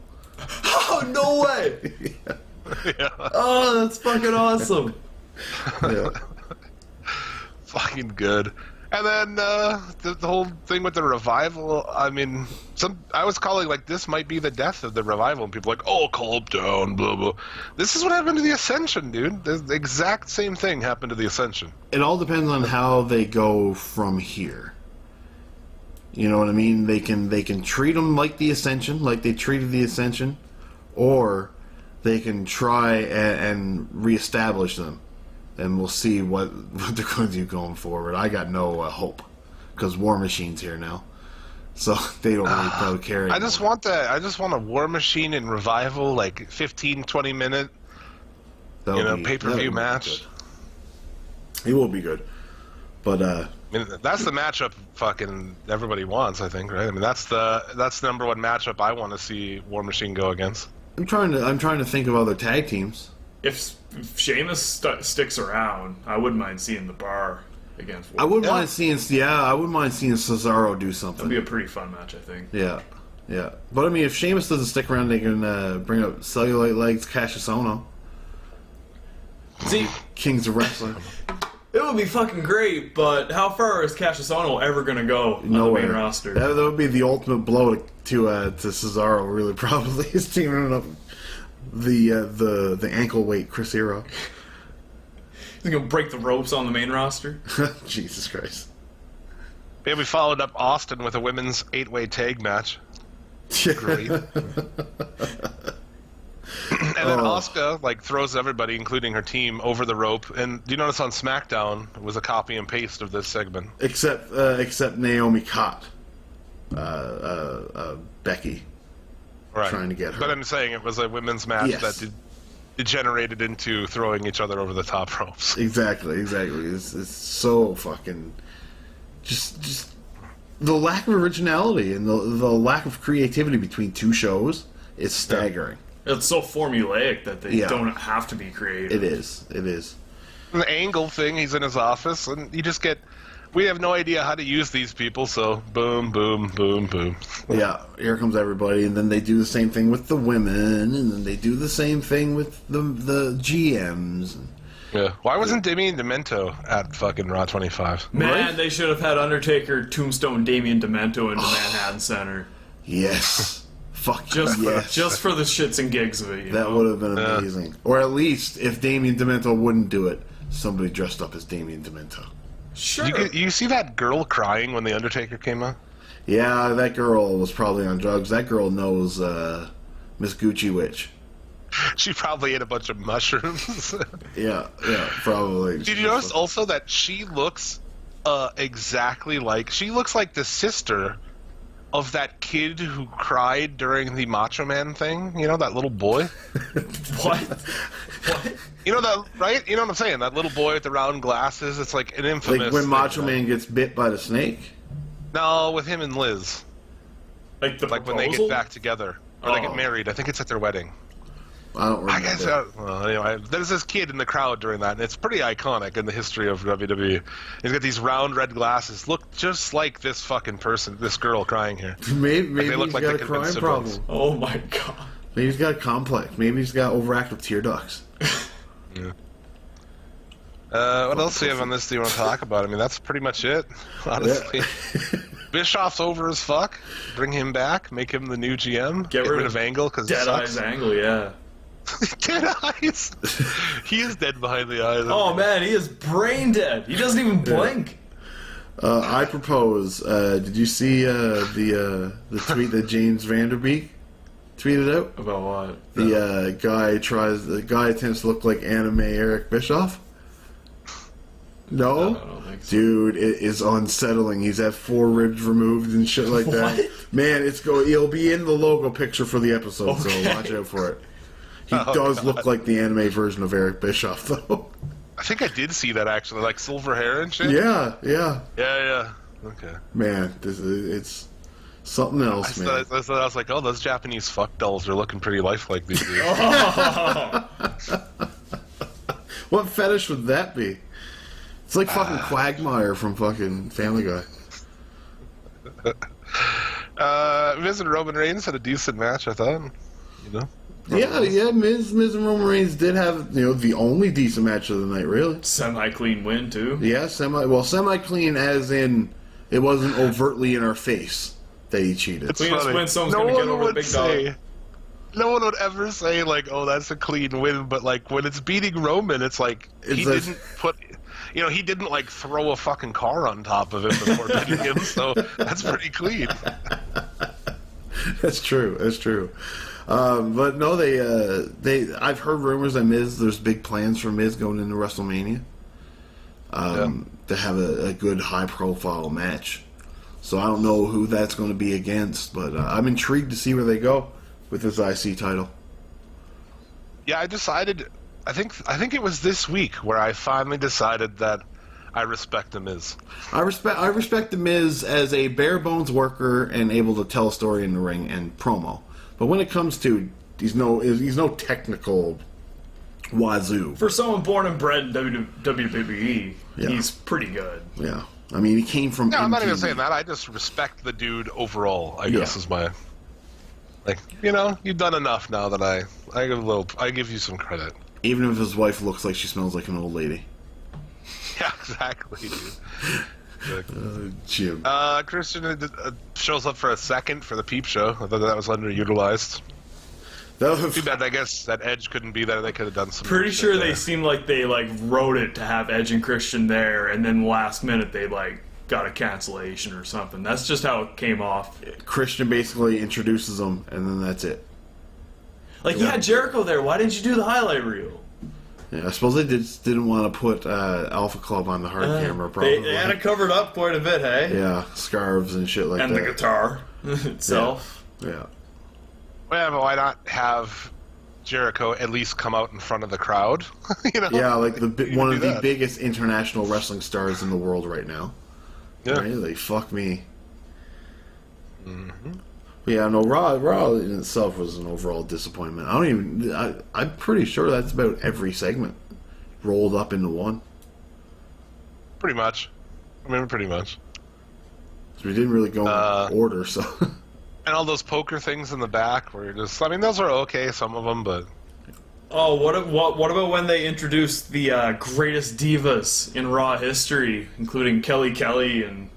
Oh, no way! Yeah. Oh, that's fucking awesome. Yeah. Fucking good. And then the whole thing with the revival, I mean, I was calling like this might be the death of the revival, and people are like, oh, calm down, blah blah. This is what happened to the Ascension, dude. The exact same thing happened to the Ascension. It all depends on how they go from here. You know what I mean? They can treat them like the Ascension, like they treated the Ascension, or they can try and reestablish them. And we'll see what they're going to do going forward. I got no hope because War Machine's here now, so they don't really probably care anymore. I just want that. I just want a War Machine and revival, like 15, 20 minute, pay-per-view match. It will be good, but I mean, that's the matchup fucking everybody wants, I think, right? I mean, that's the number one matchup I want to see War Machine go against. I'm trying to think of other tag teams. If Sheamus sticks around, I wouldn't mind seeing the Bar against War. I wouldn't mind seeing Cesaro do something. That'd be a pretty fun match, I think. Yeah. But I mean, if Sheamus doesn't stick around, they can bring up Cellulite Legs, Cassius Ohno, See, Kings of Wrestling. it would be fucking great, but how far is Cassius Ohno ever going to go on the main roster? That would be the ultimate blow to Cesaro. Really, probably is teaming up the ankle weight Chris Hero. He's going to break the ropes on the main roster? Jesus Christ. Yeah, we followed up Austin with a women's 8-way tag match. Great. And then Asuka throws everybody, including her team, over the rope. And do you notice on SmackDown it was a copy and paste of this segment? Except Naomi caught Becky. Right. Trying to get her. But I'm saying it was a women's match Yes. that degenerated into throwing each other over the top ropes. Exactly. It's so fucking just the lack of originality and the lack of creativity between two shows is staggering. It's so formulaic that they Yeah. don't have to be creative. It is. And the Angle thing, he's in his office, and you just get... We have no idea how to use these people, so boom, boom, boom, boom. Yeah, here comes everybody, and then they do the same thing with the women, and then they do the same thing with the GMs. Yeah. Why wasn't Damien Demento at fucking Raw 25? Man, Right? they should have had Undertaker, Tombstone, Damien Demento into Manhattan Center. Yes. Fuck Just yes. just for the shits and gigs of it. You That know? would have been amazing. Or at least, if Damien Demento wouldn't do it, somebody dressed up as Damien Demento. Sure. You see that girl crying when The Undertaker came out? Yeah, that girl was probably on drugs. That girl knows Miss Gucci Witch. She probably ate a bunch of mushrooms. Yeah, probably. Did you notice also that she looks exactly like... She looks like the sister of that kid who cried during the Macho Man thing. You know, that little boy? What? What? You know that, right? You know what I'm saying? That little boy with the round glasses. It's like an infamous... Like when thing, Macho right? Man gets bit by the snake? No, with him and Liz. Like the Like when they get back together. Or they get married. I think it's at their wedding. I don't remember. I guess, well, anyway, there's this kid in the crowd during that, and it's pretty iconic in the history of WWE. He's got these round red glasses, look just like this fucking person, this girl crying here. Maybe they look he's like got they a could've been crime siblings. problem. Oh my god. Maybe he's got a complex. Maybe he's got overactive tear ducts. Yeah. What else do you have on this that you want to talk about? I mean, that's pretty much it, honestly. Bischoff's over as fuck. Bring him back. Make him the new GM. Get rid of Angle because Dead Eyes Angle, yeah. Dead eyes. He is dead behind the eyes. Oh man, he is brain dead. He doesn't even blink. I propose. Did you see the tweet that James Vanderbeek tweeted out? About what? The guy attempts to look like anime Eric Bischoff. No, I don't think so. dude, it is unsettling. He's had 4 ribs removed and shit like that. What? Man, it'll be in the logo picture for the episode, Okay. so watch out for it. He does look like the anime version of Eric Bischoff, though. I think I did see that actually, like silver hair and shit. Yeah. Yeah. Okay. Man, it's something else, man. I was like, oh, those Japanese fuck dolls are looking pretty lifelike these days. What fetish would that be? It's like fucking Quagmire from fucking Family Guy. Miz and Roman Reigns had a decent match, I thought. You know? Yeah. Miz and Roman Reigns did have the only decent match of the night, really. Semi-clean win, too. Yeah, semi-clean as in it wasn't overtly in our face that he cheated. It's Cleanest funny. win someone's going to get over the big dog. No one would ever say, like, oh, that's a clean win, but, like, when it's beating Roman, it's like, he didn't like, throw a fucking car on top of him before beating him, so that's pretty clean. That's true. But no, I've heard rumors that there's big plans for Miz going into WrestleMania to have a good high-profile match. So I don't know who that's going to be against, but I'm intrigued to see where they go with this IC title. Yeah, I decided. I think it was this week where I finally decided that I respect the Miz. I respect the Miz as a bare bones worker and able to tell a story in the ring and promo. But when it comes to he's no technical wazoo. For someone born and bred in WWE, Yeah. he's pretty good. Yeah, I mean he came from. No, I'm not even MTV. saying that. I just respect the dude overall. I guess Yeah. is my. Like, you've done enough now that I give you some credit. Even if his wife looks like she smells like an old lady. Yeah, exactly, dude. Jim. Christian shows up for a second for the Peep Show. I thought that was underutilized. That was, Too bad, I guess, that Edge couldn't be there. They could have done some. Pretty shit sure there. they seemed like they wrote it to have Edge and Christian there, and then last minute they got a cancellation or something. That's just how it came off. Christian basically introduces him, and then that's it. Like, you had Jericho there. Why didn't you do the highlight reel? Yeah, I suppose they didn't want to put Alpha Club on the hard camera. Probably. They had it covered up quite a bit, hey? Yeah, scarves and shit like And that. the guitar itself. Yeah. Well, but why not have Jericho at least come out in front of the crowd? Yeah, like one of do the that. biggest international wrestling stars in the world right now. Yeah. Really? Fuck me. Mm-hmm. Yeah, no, Raw in itself was an overall disappointment. I'm pretty sure that's about every segment rolled up into one. Pretty much. Pretty much. So we didn't really go in order, so. And all those poker things in the back were just, those are okay, some of them, but... Oh, what about when they introduced the greatest divas in Raw history, including Kelly and...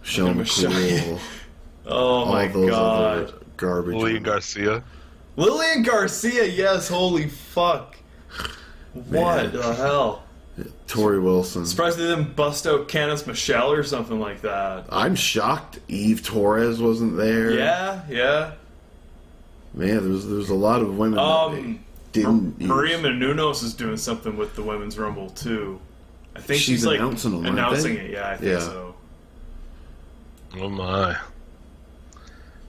Michelle McCool. Oh my all those god. other garbage. Lillian Garcia. Lillian Garcia, yes, holy fuck. What the hell? Tori Wilson. Surprised they didn't bust out Candice Michelle or something like that. I'm shocked Eve Torres wasn't there. Yeah. Man, there's a lot of women that they didn't Maria use. Menounos is doing something with the Women's Rumble too. I think She's she's announcing them, aren't announcing they? it, yeah, I think Yeah. so. Oh my.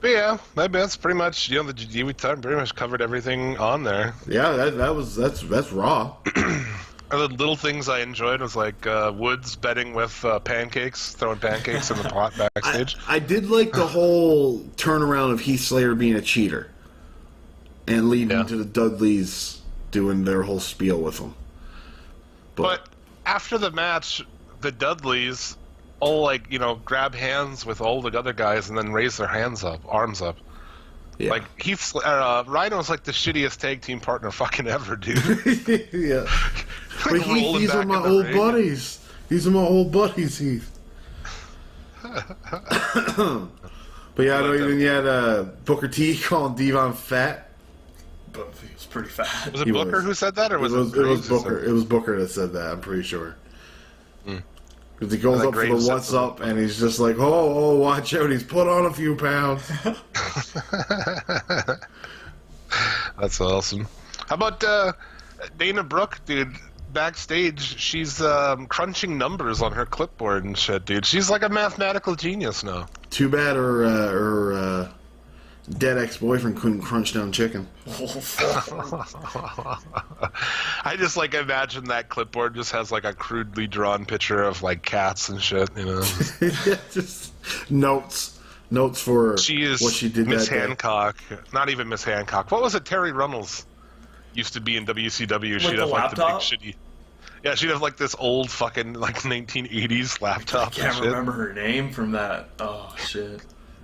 But yeah, that's pretty much, we pretty much covered everything on there. Yeah, that's Raw. The little things I enjoyed was like Woods betting with pancakes, throwing pancakes in the pot backstage. I did like the whole turnaround of Heath Slater being a cheater and leading to the Dudleys doing their whole spiel with him. But after the match, the Dudleys all grab hands with all the other guys and then raise their arms up. Yeah. Like Rhino's like the shittiest tag team partner fucking ever, dude. Yeah. But rolling these are back my in the old ring. buddies. These are my old buddies, Heath. But yeah, I know even you had Booker T calling Devon fat. But he was pretty fat. Was it He Booker was. who said that, or was It was Graves who said Booker. that? It was Booker that said that. I'm pretty sure. Because he goes And up for Graves the said what's something. up, and he's just like, "Oh, watch out! He's put on a few pounds." That's awesome. How about Dana Brooke, dude? Backstage, she's crunching numbers on her clipboard and shit, dude. She's like a mathematical genius now. Too bad her dead ex-boyfriend couldn't crunch down chicken. I just imagine that clipboard just has like a crudely drawn picture of like cats and shit, Just notes for She is what she did Miss that day. Hancock. Not even Miss Hancock. What was it? Terry Runnels used to be in WCW. She'd the have like the big laptop? shitty. Yeah, she'd have like this old fucking like 1980s laptop. I can't and shit. remember her name from that. Oh shit.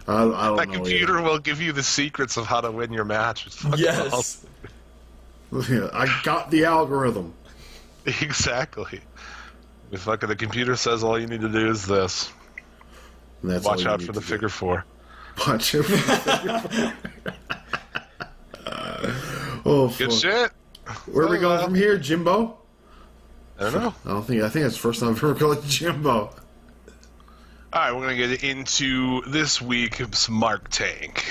I don't That know. computer will give you the secrets of how to win your match. It's fucking Yes. awesome. Yeah, I got the algorithm. Exactly. The computer says all you need to do is this. And that's all Watch you out need for the to figure four. do. Watch it. Oh, fuck. Good shit. Where are we going from here, Jimbo? I don't know. I think it's the first time I've ever called it Jimbo. All right, we're gonna get into this week's Mark Tank.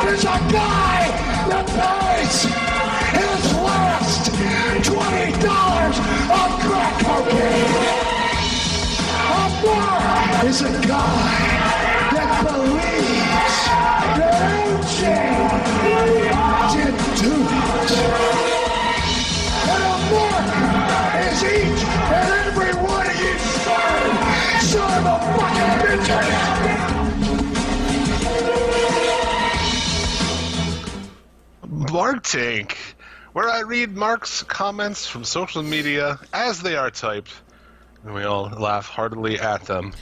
There's a guy that pays his last $20 of crack cocaine. A Mark is a guy that believes that AJ did do it. And a Mark is each and every one of you son of a fucking bitches. Mark Tank, where I read Mark's comments from social media as they are typed, and we all laugh heartily at them.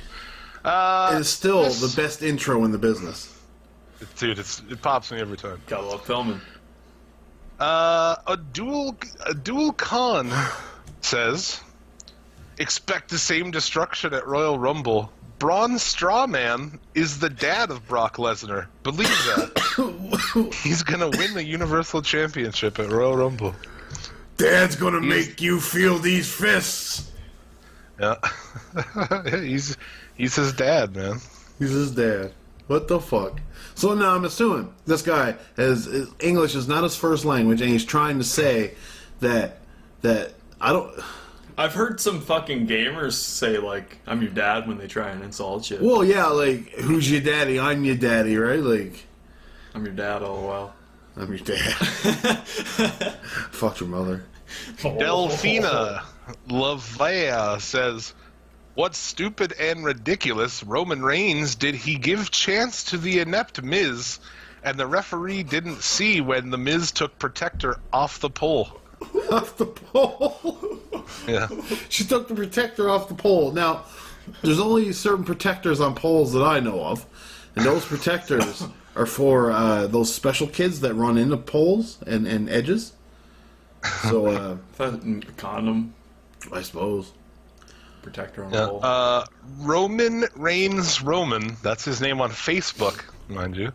It's still the best intro in the business. Dude, it pops me every time. Gotta love filming. A dual con says, expect the same destruction at Royal Rumble. Braun Strowman is the dad of Brock Lesnar. Believe that. He's gonna win the Universal Championship at Royal Rumble. Dad's gonna make you feel these fists. Yeah. he's his dad, man. He's his dad. What the fuck? So now I'm assuming this guy English is not his first language, and he's trying to say that I don't. I've heard some fucking gamers say, like, I'm your dad when they try and insult you. Well, yeah, like, who's your daddy? I'm your daddy, right? Like, I'm your dad, lol. I'm your dad. Fuck your mother. Delphina Lavea says, what stupid and ridiculous Roman Reigns did he give chance to the inept Miz, and the referee didn't see when the Miz took Protector off the pole? Off the pole. Yeah. She took the protector off the pole. Now, there's only certain protectors on poles that I know of, and those protectors are for those special kids that run into poles and edges. So, Condom I suppose. protector on the wall. Yeah. Roman Reigns Roman, that's his name on Facebook, mind you.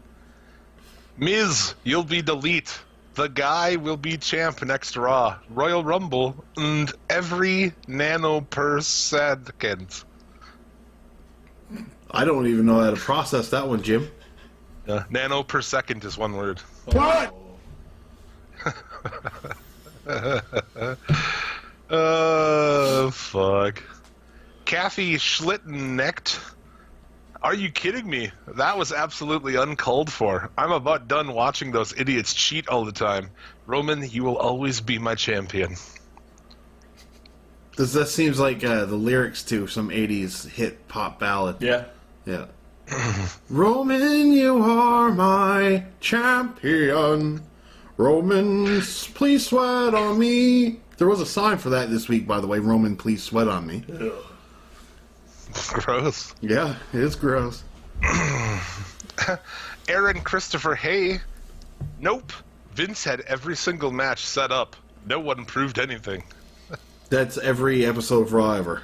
Miz, you'll be delete. The guy will be champ next Raw, Royal Rumble, and every nano per second. I don't even know how to process that one, Jim. Nano per second is one word. What? Fuck. Kathy Schlittennecht. Are you kidding me? That was absolutely uncalled for. I'm about done watching those idiots cheat all the time. Roman, you will always be my champion. That seems like the lyrics to some 80s hit pop ballad. Yeah. Yeah. Roman, you are my champion. Roman, please sweat on me. There was a sign for that this week, by the way. Roman, please sweat on me. Gross. Yeah, it is gross. Aaron Christopher Hay. Nope. Vince had every single match set up. No one proved anything. That's every episode of Raw ever.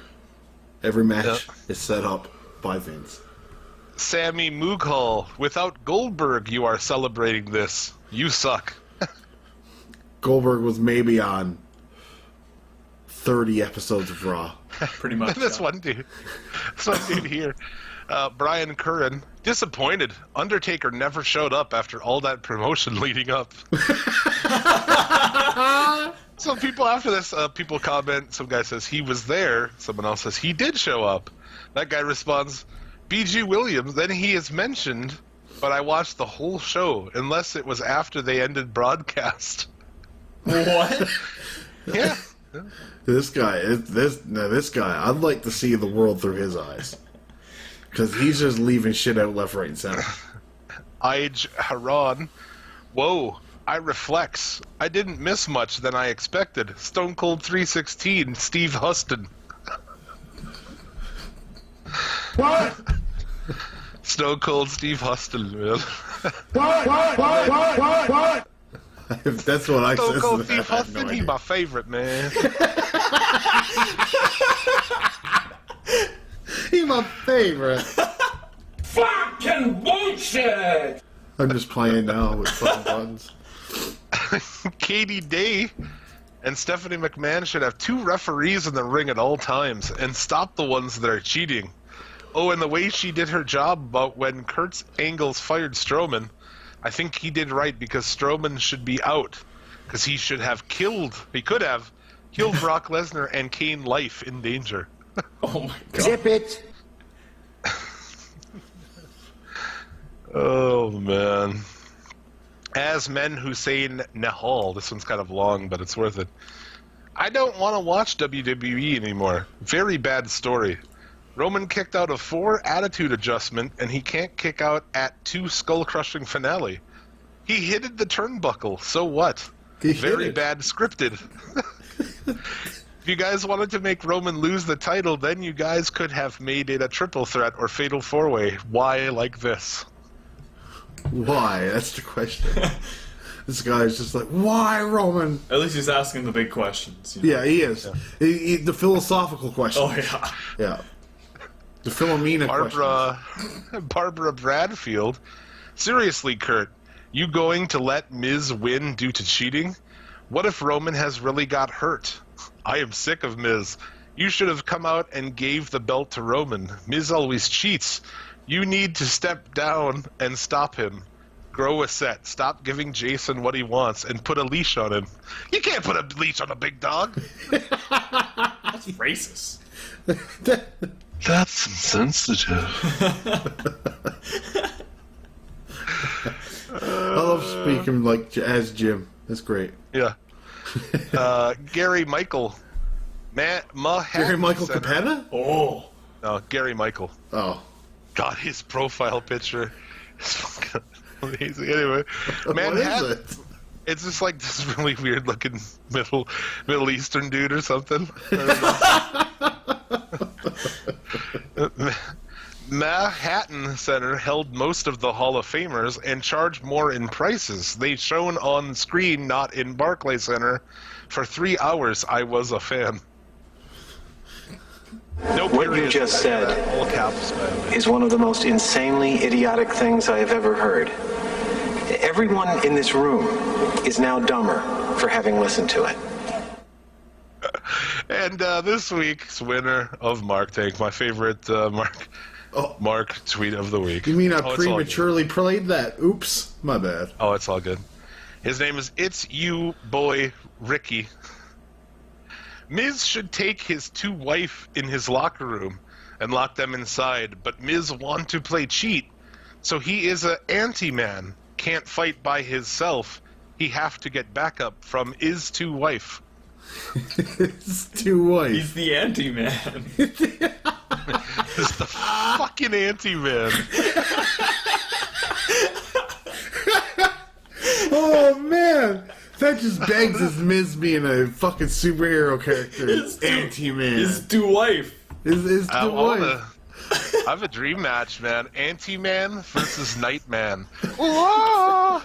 Every match is set up by Vince. Sammy Mooghall. Without Goldberg, you are celebrating this. You suck. Goldberg was maybe on 30 episodes of Raw. Pretty much. This one dude. This one dude here. Brian Curran. Disappointed. Undertaker never showed up after all that promotion leading up. So people after this, people comment. Some guy says he was there. Someone else says he did show up. That guy responds, B.G. Williams. Then he is mentioned, but I watched the whole show, unless it was after they ended broadcast. What? Yeah. This guy, I'd like to see the world through his eyes. Because he's just leaving shit out left, right, and center. Ij Haran. Whoa. I reflex. I didn't miss much than I expected. Stone Cold 316, Steve Huston. What? Stone Cold Steve Huston, man. What? If that's what I Stone said. Cold I Steve have no Huston, he idea. my favorite, man. He's my favorite. Fucking bullshit! I'm just playing now with fucking buttons. Katie Day and Stephanie McMahon should have 2 referees in the ring at all times and stop the ones that are cheating. Oh, and the way she did her job about when Kurt Angle's fired Strowman, I think he did right because Strowman should be out. Because he could have killed Brock Lesnar and Kane life in danger. Oh my god. Zip it. Oh, man. As Men Hussein Nahal. This one's kind of long, but it's worth it. I don't want to watch WWE anymore. Very bad story. Roman kicked out of 4 attitude adjustment, and he can't kick out at 2 skull-crushing finale. He hit the turnbuckle, so what? He hit Very it. bad scripted. If you guys wanted to make Roman lose the title, then you guys could have made it a triple threat or fatal 4-way. Why like this? Why? That's the question. This guy's just like, why, Roman? At least he's asking the big questions. You know? Yeah, he is. The philosophical question. Oh yeah. Yeah. The Philomena question. Barbara Bradfield. Seriously, Kurt, you going to let Miz win due to cheating? What if Roman has really got hurt? I am sick of Miz. You should have come out and gave the belt to Roman. Miz always cheats. You need to step down and stop him. Grow a set. Stop giving Jason what he wants and put a leash on him. You can't put a leash on a big dog. That's racist. That's insensitive. I love speaking like as Jim. That's great. Yeah. Gary Michael. Gary Michael Capetta? Oh. No, Gary Michael. Oh. God, his profile picture is fucking amazing. Anyway, What Manhattan. is it? It's just like this really weird looking Middle Eastern dude or something. Manhattan Center held most of the Hall of Famers and charged more in prices. They shown on screen, not in Barclays Center. For 3 hours, I was a fan. No What you period. just said All caps, by the way. is one of the most insanely idiotic things I have ever heard. Everyone in this room is now dumber for having listened to it. And this week's winner of Mark Tank, my favorite Mark tweet of the week. You mean I Oh, it's all prematurely played that? Oops. My bad. good. Oh, it's all good. His name is It's You Boy Ricky. Miz should take his 2 wife in his locker room and lock them inside, but Miz want to play cheat, so he is a anti-man. Can't fight by himself. He have to get backup from his 2 wife. It's too white. He's the anti-man. He's the fucking anti-man. Oh man, that just begs his Miz being a fucking superhero character. Anti-man. His two wife. His I too white. wanna- I have a dream match, man. Anti-Man versus Nightman. Whoa!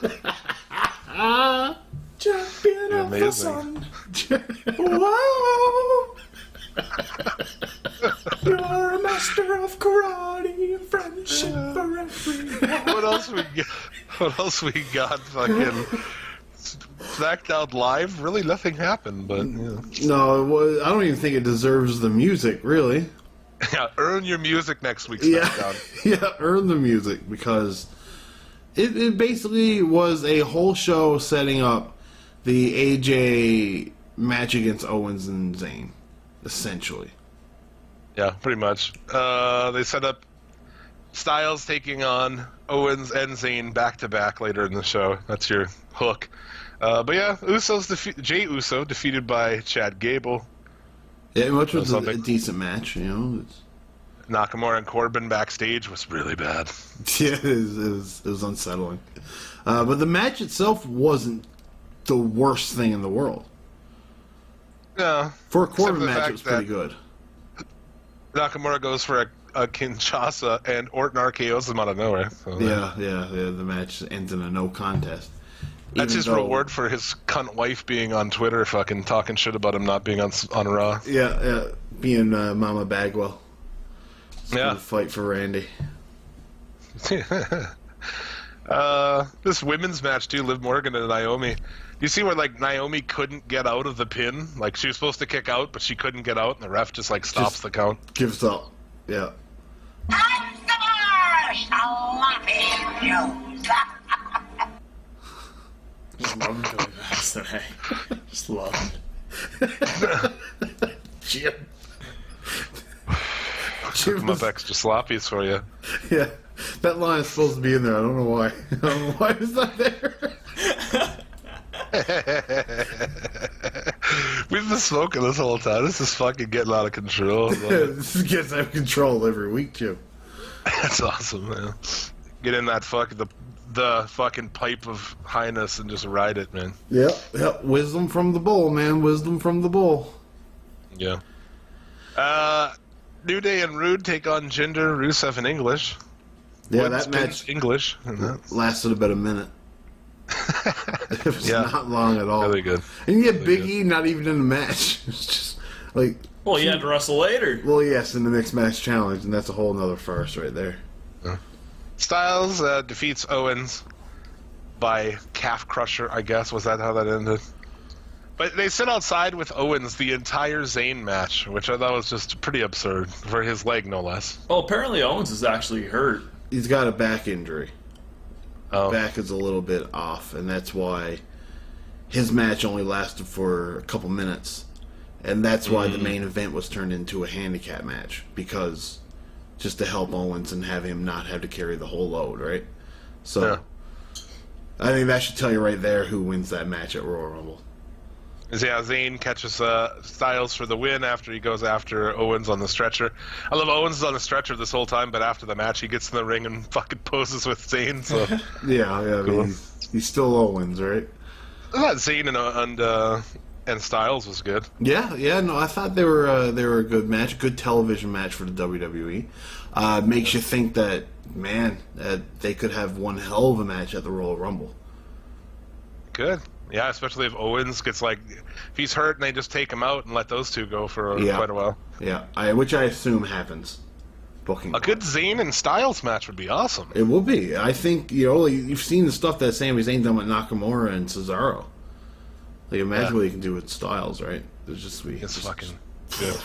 Champion You're of the amazing. sun. Whoa! You're a master of karate, friendship for everyone. What else we got? What else we got? Fucking SmackDown Live. Really, nothing happened. But No, I don't even think it deserves the music, really. yeah, earn your music next week. Yeah, SmackDown. yeah, earn the music because it basically was a whole show setting up the AJ match against Owens and Zayn, essentially. Yeah, pretty much. They set up Styles taking on Owens and Zayn back to back later in the show. That's your hook. But yeah, Jay Uso defeated by Chad Gable. Yeah, which was a something. decent match, you know. Nakamura and Corbin backstage was really bad. Yeah, it was unsettling. But the match itself wasn't the worst thing in the world. Yeah. For a Except for Corbin the match, fact it was pretty that good. Nakamura goes for a Kinshasa and Orton RKO's him out of nowhere. So, Yeah, the match ends in a no contest. That's Even his though- reward for his cunt wife being on Twitter fucking talking shit about him not being on Raw. Yeah, being Mama Bagwell. Yeah. Fight for Randy. This women's match too, Liv Morgan and Naomi. You see where like Naomi couldn't get out of the pin? Like she was supposed to kick out, but she couldn't get out, and the ref just like stops Just- the count. Gives up. Yeah. Just love doing that today. Just love it. Jim. Come up extra sloppies for you. Yeah. That line is supposed to be in there. I don't know why. I don't know why it's not there. We've been smoking this whole time. This is fucking getting out of control. This gets out of control every week, Jim. That's awesome, man. Get in that the fucking pipe of highness and just ride it, man. Yep. Wisdom from the bull, man. Wisdom from the bull. Yeah. New Day and Rude take on Jinder, Rusev, and English. Yeah, Woods that pins match English. And that- lasted about a minute. It was Yeah. not long at all. Really good. And you had Really Big E not even in the match. It's just like, Well, you had to wrestle later. well, yes, in the mixed match challenge, and that's a whole nother farce right there. Styles defeats Owens by calf crusher, I guess. Was that how that ended? But they sit outside with Owens the entire Zayn match, which I thought was just pretty absurd for his leg, no less. Well, apparently Owens is actually hurt. He's got a back injury. Oh, Back is a little bit off, and that's why his match only lasted for a couple minutes. And that's why the main event was turned into a handicap match, because just to help Owens and have him not have to carry the whole load, right? So Yeah. I think that should tell you right there who wins that match at Royal Rumble. yeah, Zayn catches Styles for the win after he goes after Owens on the stretcher. I love Owens is on the stretcher this whole time, but after the match he gets in the ring and fucking poses with Zayn. So Yeah, I Cool. mean, he's still Owens, right? I thought Zayn and Styles was good. Yeah, no, I thought they were a good match, good television match for the WWE. Makes you think that, man, they could have one hell of a match at the Royal Rumble. Good. Yeah, especially if Owens gets if he's hurt and they just take him out and let those two go for Yeah. quite a while. Yeah, which I assume happens. Booking. A good Zayn and Styles match would be awesome. It will be. I think you've seen the stuff that Sami Zayn done with Nakamura and Cesaro. Like imagine what he can do with Styles, right? There's just It's fucking good.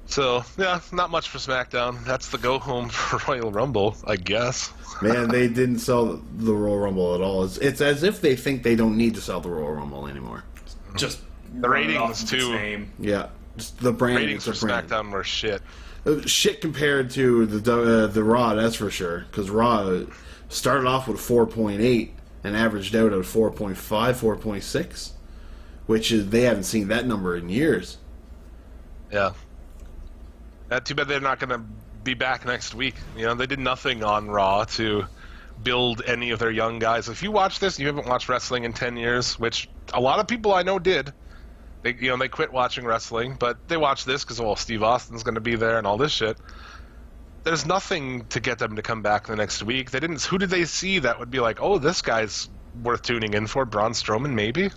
So, yeah, not much for SmackDown. That's the go home for Royal Rumble, I guess. Man, they didn't sell the Royal Rumble at all. It's as if they think they don't need to sell the Royal Rumble anymore. Just The run it off ratings, with his too. name. Yeah, just the brand. Ratings for it's a brand. SmackDown were shit. Shit compared to the Raw, that's for sure. Because Raw started off with 4.8 and averaged out at 4.5, 4.6, which is they haven't seen that number in years. Yeah. Too bad they're not going to be back next week. You know, they did nothing on Raw to build any of their young guys. If you watch this and you haven't watched wrestling in 10 years, which a lot of people I know did, they quit watching wrestling, but they watched this because, well, Steve Austin's going to be there and all this shit. There's nothing to get them to come back the next week. They didn't. Who did they see that would be like, oh, this guy's worth tuning in for? Braun Strowman, maybe?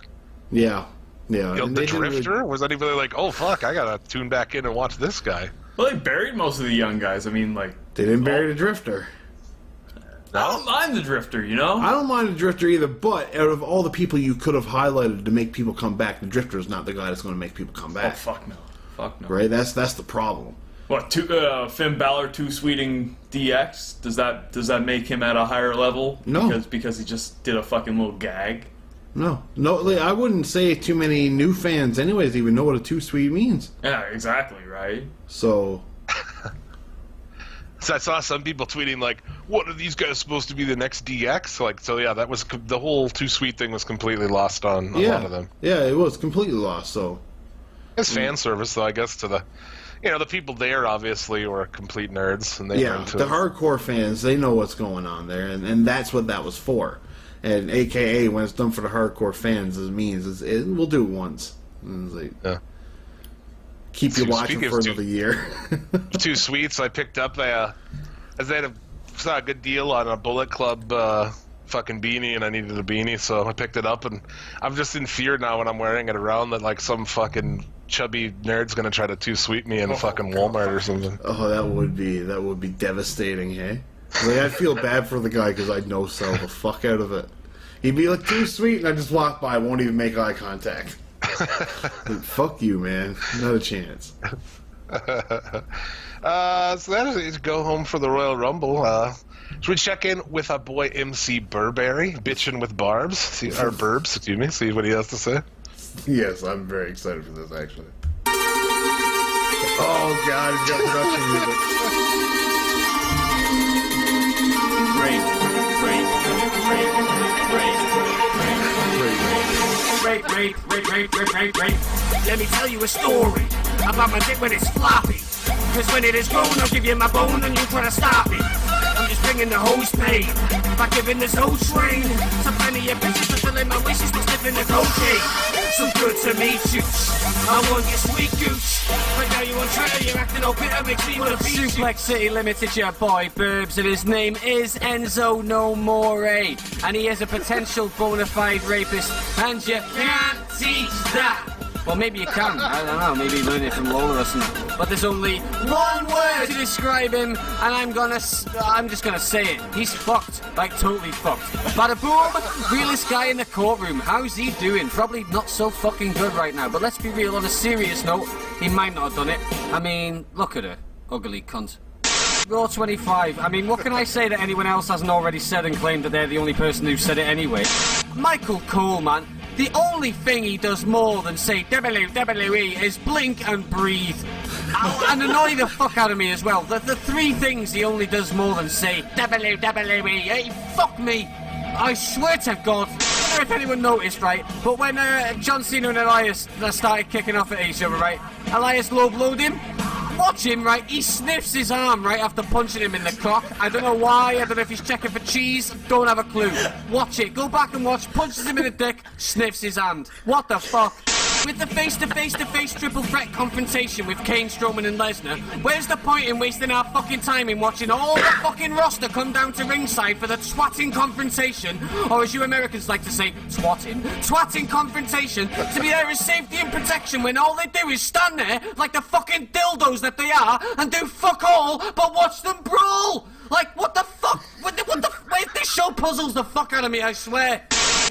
Yeah. The and they didn't Drifter? really- Was anybody like, oh, fuck, I got to tune back in and watch this guy? Well, they buried most of the young guys. I mean, They didn't bury the Drifter. I don't mind the Drifter, you know? I don't mind the Drifter either, but out of all the people you could have highlighted to make people come back, the Drifter is not the guy that's going to make people come Oh, back. fuck no. Fuck no. Right? That's the problem. What, Finn Balor two-sweeting DX? Does that make him at a higher level? No. Because he just did a fucking little gag? No, I wouldn't say too many new fans anyways even know what a too sweet means. Yeah, exactly, right? So, So I saw some people tweeting like, "What are these guys supposed to be the next DX?" That was the whole Too Sweet thing was completely lost on a lot of them. Yeah, it was completely lost, so. It's fan service, though, I guess, to the you know, the people there obviously were complete nerds, and they were Yeah, into the it. hardcore fans, they know what's going on there, and that's what that was for. And AKA, when it's done for the hardcore fans, it means we'll do it once. And it's like, Yeah. keep you watching Speaking for of another year. Two sweets. I picked up as they saw a good deal on a Bullet Club fucking beanie, and I needed a beanie, so I picked it up. And I'm just in fear now when I'm wearing it around that like some fucking chubby nerd's gonna try to too sweet me in fucking Walmart or something. Oh, that would be devastating, hey? Like, I'd feel bad for the guy because I'd no-sell the fuck out of it. He'd be like, too sweet, and I just walk by, won't even make eye contact. Like, fuck you, man. Not a chance. So that is it. Go home for the Royal Rumble. Should we check in with our boy MC Burberry, bitching with Barbs? Or Burbs, excuse me. See what he has to say. Yes, I'm very excited for this, actually. Oh, God, he's got production music. Rape. Let me tell you a story about my dick when it's floppy. Cause when it is grown, I'll give you my bone and you try to stop it. I'm just bringing the hose pain by giving this whole train. So plenty of bitches fulfilling my wishes by sniffing the cocaine. So good to meet you. I want your sweet gooch. But now you want try, you're acting all bitter, makes me wanna beat you. Suplex City Limited, your boy Burbs, and his name is Enzo No More. And he is a potential bona fide rapist, and you can't teach that. Well, maybe you can. I don't know. Maybe you learned it from Lola or something. But there's only one word to describe him, and I'm just gonna say it. He's fucked. Like, totally fucked. Bada boom! Realest guy in the courtroom. How's he doing? Probably not so fucking good right now. But let's be real, on a serious note, he might not have done it. I mean, look at her. Ugly cunt. Raw 25. I mean, what can I say that anyone else hasn't already said and claimed that they're the only person who said it anyway? Michael Cole, man. The only thing he does more than say WWE is blink and breathe. And annoy the fuck out of me as well. The three things he only does more than say WWE. Hey, fuck me. I swear to God. I don't know if anyone noticed, right? But when John Cena and Elias started kicking off at each other, right? Elias low-blowed him. Watch him, right? He sniffs his arm right after punching him in the cock. I don't know why. I don't know if he's checking for cheese. Don't have a clue. Watch it. Go back and watch. Punches him in the dick. Sniffs his hand. What the fuck? With the face-to-face triple threat confrontation with Kane, Strowman and Lesnar, where's the point in wasting our fucking time in watching all the fucking roster come down to ringside for the twatting confrontation, or as you Americans like to say, twatting confrontation, to be there as safety and protection when all they do is stand there like the fucking dildos that they are and do fuck all but watch them brawl? Like, what the fuck? Wait, this show puzzles the fuck out of me, I swear.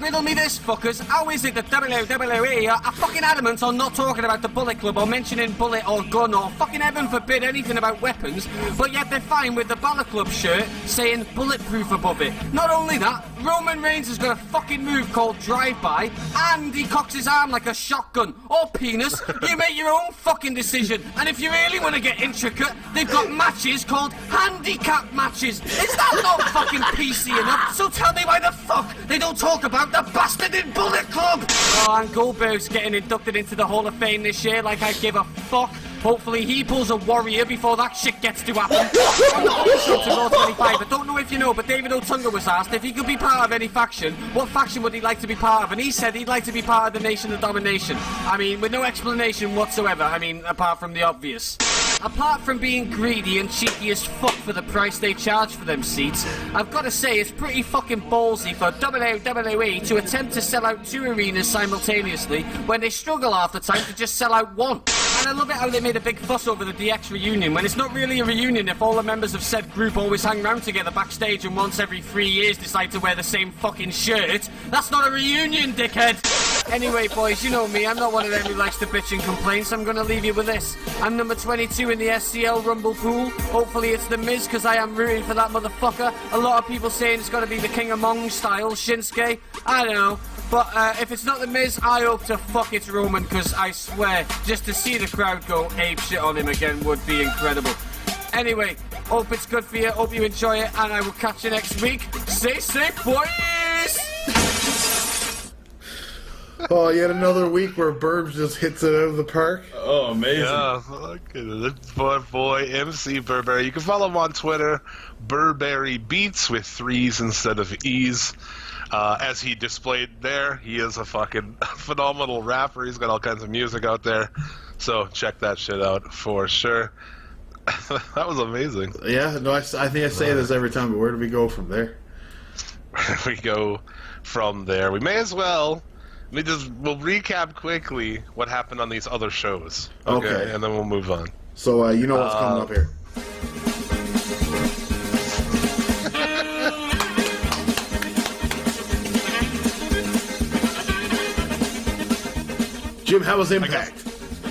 Riddle me this, fuckers. How is it that WWE are fucking adamant on not talking about the Bullet Club or mentioning bullet or gun or fucking heaven forbid anything about weapons, but yet they're fine with the Balor Club shirt saying bulletproof above it? Not only that, Roman Reigns has got a fucking move called drive-by, and he cocks his arm like a shotgun. Or penis. You make your own fucking decision. And if you really want to get intricate, they've got matches called handicap matches. Is that not fucking PC enough? So tell me why the fuck they don't talk about the bastard in Bullet Club! Oh, and Goldberg's getting inducted into the Hall of Fame this year like I give a fuck. Hopefully he pulls a warrior before that shit gets to happen. Also to Raw 25, I don't know if you know, but David Otunga was asked if he could be part of any faction, what faction would he like to be part of? And he said he'd like to be part of the Nation of Domination. I mean, with no explanation whatsoever, I mean, apart from the obvious. Apart from being greedy and cheeky as fuck for the price they charge for them seats, I've got to say it's pretty fucking ballsy for WWE to attempt to sell out 2 arenas simultaneously when they struggle half the time to just sell out 1. And I love it how they made a big fuss over the DX reunion when it's not really a reunion if all the members of said group always hang around together backstage and once every 3 years decide to wear the same fucking shirt. That's not a reunion, dickhead! Anyway, boys, you know me, I'm not one of them who likes to bitch and complain, so I'm gonna leave you with this. I'm number 22 in the SCL Rumble pool. Hopefully it's The Miz, because I am rooting for that motherfucker. A lot of people saying it's gotta be the King of Mong style, Shinsuke. I don't know. But if it's not The Miz, I hope to fuck it's Roman, because I swear, just to see the crowd go ape shit on him again would be incredible. Anyway, hope it's good for you, hope you enjoy it, and I will catch you next week. Stay safe, boys! Oh, yet another week where Burbs just hits it out of the park. Oh, amazing. Yeah, look at it. Boy, MC Burberry. You can follow him on Twitter, Burberry Beats with 3s instead of E's. As he displayed there, he is a fucking phenomenal rapper. He's got all kinds of music out there. So check that shit out for sure. That was amazing. Yeah, no, I think I say this every time, but where do we go from there? We go from there. We may as well. We'll recap quickly what happened on these other shows. Okay. And then we'll move on. So, you know what's coming up here. Jim, how was Impact?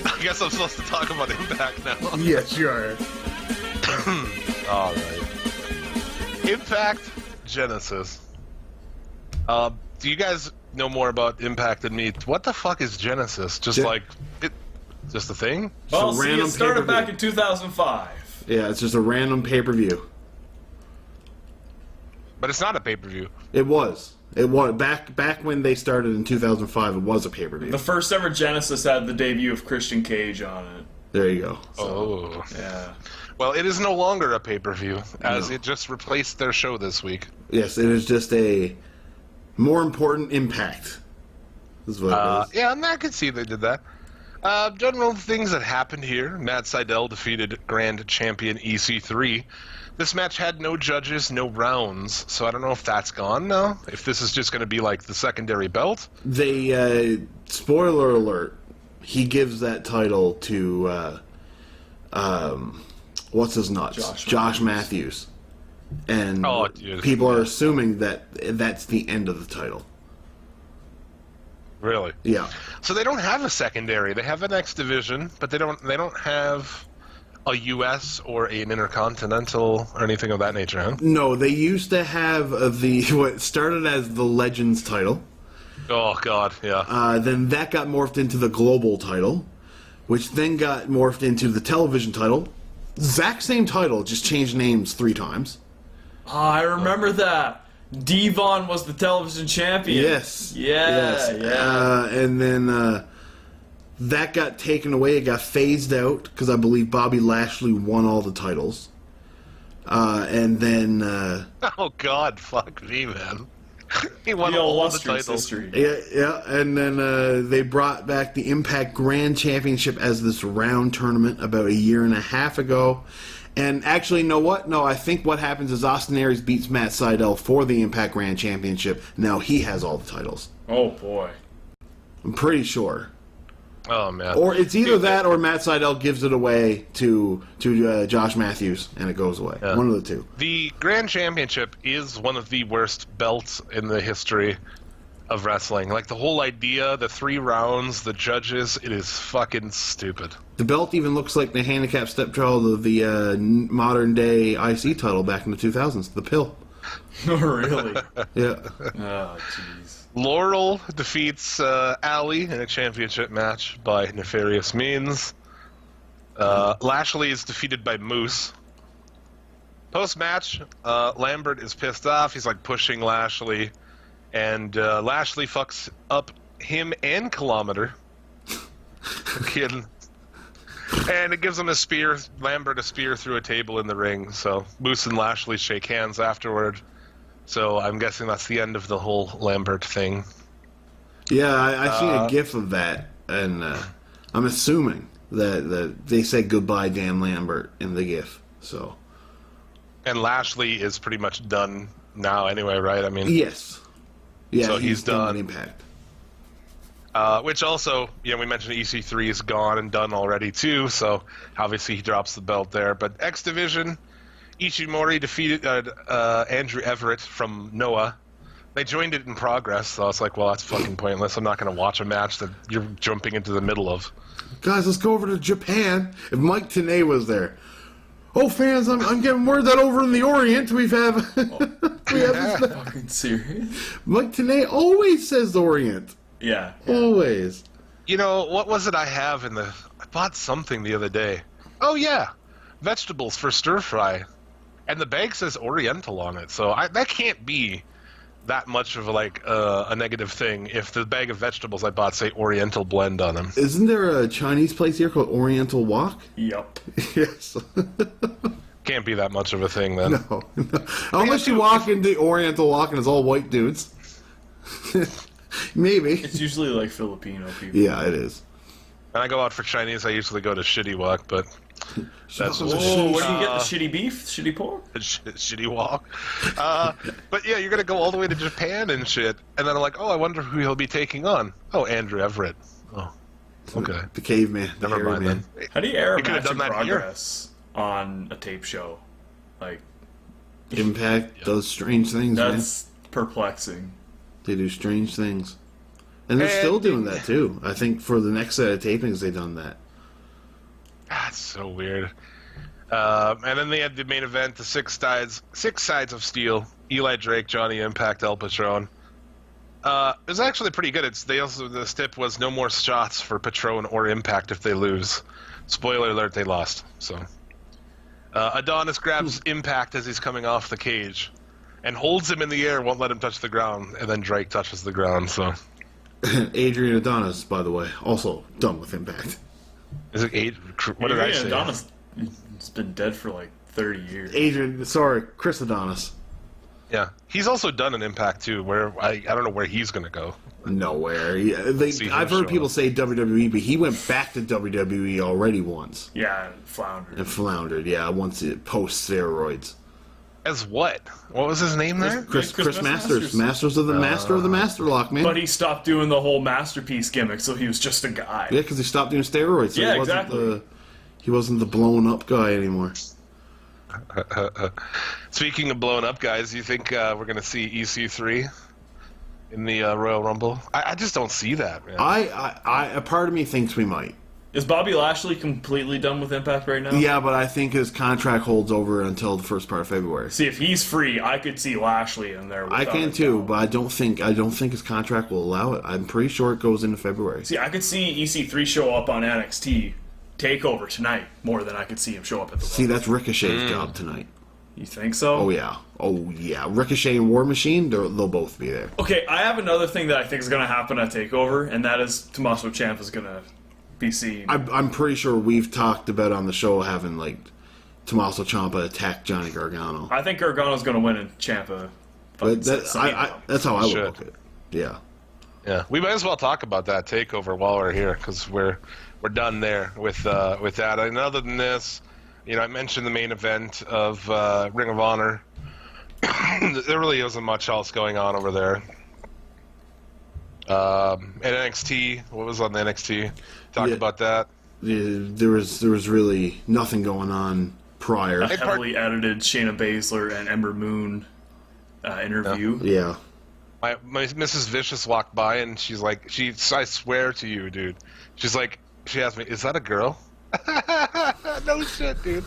I guess I'm supposed to talk about Impact now. Yes, you are. All right. Impact Genesis. Do you guys know more about Impact than me? What the fuck is Genesis? Just a thing? Well, a see, random it started pay-per-view. back in 2005. Yeah, it's just a random pay-per-view. But it's not a pay-per-view. It was back when they started in 2005. It was a pay-per-view. The first ever Genesis had the debut of Christian Cage on it. There you go. Oh. Yeah. Well, it is no longer a pay-per-view, as it just replaced their show this week. Yes, it is just a more important Impact. Is what it is. Yeah, and I could see they did that. General things that happened here. Matt Sydal defeated Grand Champion EC3. This match had no judges, no rounds, so I don't know if that's gone now. If this is just going to be like the secondary belt. They, spoiler alert, he gives that title to, what's his nuts? Josh Matthews. And people are assuming that that's the end of the title. Really? Yeah. So they don't have a secondary. They have an X division, but they don't have a US or an Intercontinental or anything of that nature, huh? No, they used to have what started as the Legends title. Oh God, yeah. Then that got morphed into the Global title, which then got morphed into the Television title. Exact same title, just changed names 3 times. Oh, I remember that. Devon was the television champion. Yes. Yeah. And then that got taken away. It got phased out because I believe Bobby Lashley won all the titles. And then... oh God, fuck me, man. He won the all the illustrious titles. history. Yeah. And then they brought back the Impact Grand Championship as this round tournament about a year and a half ago. And actually, you know what? No, I think what happens is Austin Aries beats Matt Sydal for the Impact Grand Championship. Now he has all the titles. Oh, boy. I'm pretty sure. Oh man. Or it's either that or Matt Sydal gives it away to Josh Matthews and it goes away. Yeah. One of the two. The Grand Championship is one of the worst belts in the history of wrestling. Like the whole idea, the 3 rounds, the judges, it is fucking stupid. The belt even looks like the handicap stepchild of the modern day IC title back in the 2000s, the pill. Oh, really? Yeah. Oh, jeez. Laurel defeats Ali in a championship match by nefarious means. Lashley is defeated by Moose. Post-match, Lambert is pissed off. He's like pushing Lashley. And Lashley fucks up him and Kilometer. Kidding. And it gives him a spear, Lambert a spear through a table in the ring. So Moose and Lashley shake hands afterward. So I'm guessing that's the end of the whole Lambert thing. Yeah, I seen a gif of that, and I'm assuming that they said goodbye Dan Lambert in the gif. So. And Lashley is pretty much done now anyway, right? I mean, Yes. Yeah, So he's done. with Impact. which also, we mentioned EC3 is gone and done already too, so obviously he drops the belt there. But X Division, Ishimori defeated Andrew Everett from Noah. They joined it in progress, so I was like, well, that's fucking pointless. I'm not going to watch a match that you're jumping into the middle of. Guys, let's go over to Japan. If Mike Tenay was there. Oh, fans, I'm getting word that over in the Orient we have this. Fucking serious? Mike Tenay always says Orient. Yeah. Always. What was it I have in the... I bought something the other day. Oh, yeah. Vegetables for stir fry. And the bag says Oriental on it, so that can't be that much of a negative thing if the bag of vegetables I bought say Oriental Blend on them. Isn't there a Chinese place here called Oriental Wok? Yep. Yes. Can't be that much of a thing then. No. Unless you walk into Oriental Wok and it's all white dudes. Maybe. It's usually like Filipino people. Yeah, it is. When I go out for Chinese, I usually go to Shitty Wok, but that's just Oh, where do you get the shitty beef? Shitty pork? Shitty Wok. But yeah, you're gonna go all the way to Japan and shit, and then I'm like, oh, I wonder who he'll be taking on. Oh, Andrew Everett. Oh, okay. The caveman. The Never hairy mind man. then. How do you air a You could've match in done that here. progress on a tape show? Like, Impact does strange things, man. that's perplexing. They do strange things. And they're And- still doing that, too. I think for the next set of tapings, they've done that. That's so weird. And then they had the main event, the six sides of steel. Eli Drake, Johnny Impact, El Patron. It was actually pretty good. The stip was no more shots for Patron or Impact if they lose. Spoiler alert, they lost. So Adonis grabs Impact as he's coming off the cage and holds him in the air, won't let him touch the ground, and then Drake touches the ground. So Adrian Adonis, by the way, also done with Impact. is it eight? What did I say? Adonis has been dead for like 30 years. Chris Adonis. Yeah, he's also done an Impact too. Where I don't know where he's gonna go. Nowhere. See him I've heard show people up. say WWE, but he went back to WWE already once Yeah, flounder. and floundered. Yeah, once it post steroids. As what? What was his name there? Chris Masters. Masters, Master of the Master Lock, man. But he stopped doing the whole masterpiece gimmick, so he was just a guy. Yeah, because he stopped doing steroids. So Yeah, he wasn't exactly. He wasn't the blown up guy anymore. Speaking of blown up guys, you think we're gonna see EC3 in the Royal Rumble? I just don't see that, man. A part of me thinks we might. Is Bobby Lashley completely done with Impact right now? Yeah, but I think his contract holds over until the first part of February. See, if he's free, I could see Lashley in there. I without can a too, doubt. but I don't think his contract will allow it. I'm pretty sure it goes into February. See, I could see EC3 show up on NXT TakeOver tonight more than I could see him show up at the See, Rumble. that's Ricochet's job tonight. You think so? Oh yeah. Ricochet and War Machine, they'll both be there. Okay, I have another thing that I think is going to happen at TakeOver, and that is Tommaso Ciampa is going to be seen. I'm pretty sure we've talked about on the show having like Tommaso Ciampa attack Johnny Gargano. I think Gargano's going to win and Ciampa. But that's how I would Should. look at it. Yeah. Yeah, we might as well talk about that takeover while we're here because we're done there with that. And other than this, I mentioned the main event of Ring of Honor. There really isn't much else going on over there. And NXT, what was on the NXT? Talk Yeah. about that. There was really nothing going on prior. A heavily edited Shayna Baszler and Ember Moon interview. Yeah. My Mrs. Vicious walked by and she's like, I swear to you, dude. She's like, she asked me, is that a girl? No shit, dude.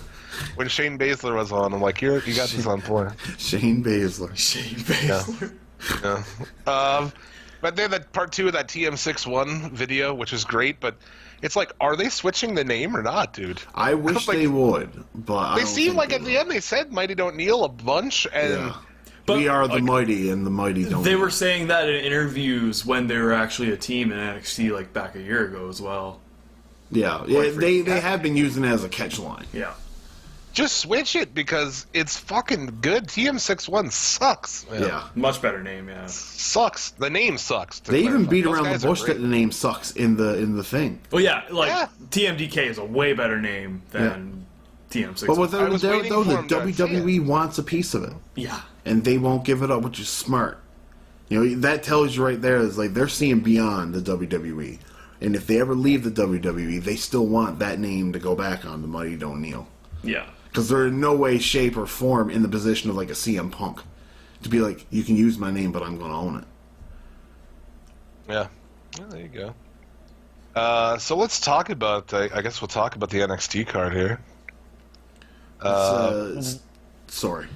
When Shane Baszler was on, I'm like, you got this on point. Shane Baszler. Shayna Baszler. Yeah. But then that part 2 of that TM61 video, which is great, but it's like, are they switching the name or not, dude? I wish like- they would, but I They don't seem think like they at the will. end they said Mighty Don't Kneel a bunch, and Yeah. But, we are the like, mighty, and the mighty don't. They were saying that in interviews when they were actually a team in NXT like back a year ago as well. Yeah, they have been using it as a catch line. Yeah. just switch it because it's fucking good. TM61 sucks, man. Yeah. Much better name, yeah. Sucks. The name sucks. to They even clarify. beat Those around the guys are bush great. that the name sucks in the thing. Well, yeah, like Yeah. TMDK is a way better name than TM6. But without I a was doubt, waiting though, for the him to say WWE wants a piece of it, yeah. and they won't give it up, which is smart. You know, that tells you right there is like they're seeing beyond the WWE. And if they ever leave the WWE, they still want that name to go back on the Mighty Don't Kneel. Yeah. Because they're in no way, shape, or form in the position of like a CM Punk. To be like, you can use my name, but I'm going to own it. Yeah. Well, there you go. So let's talk about. I guess we'll talk about the NXT card here. Sorry.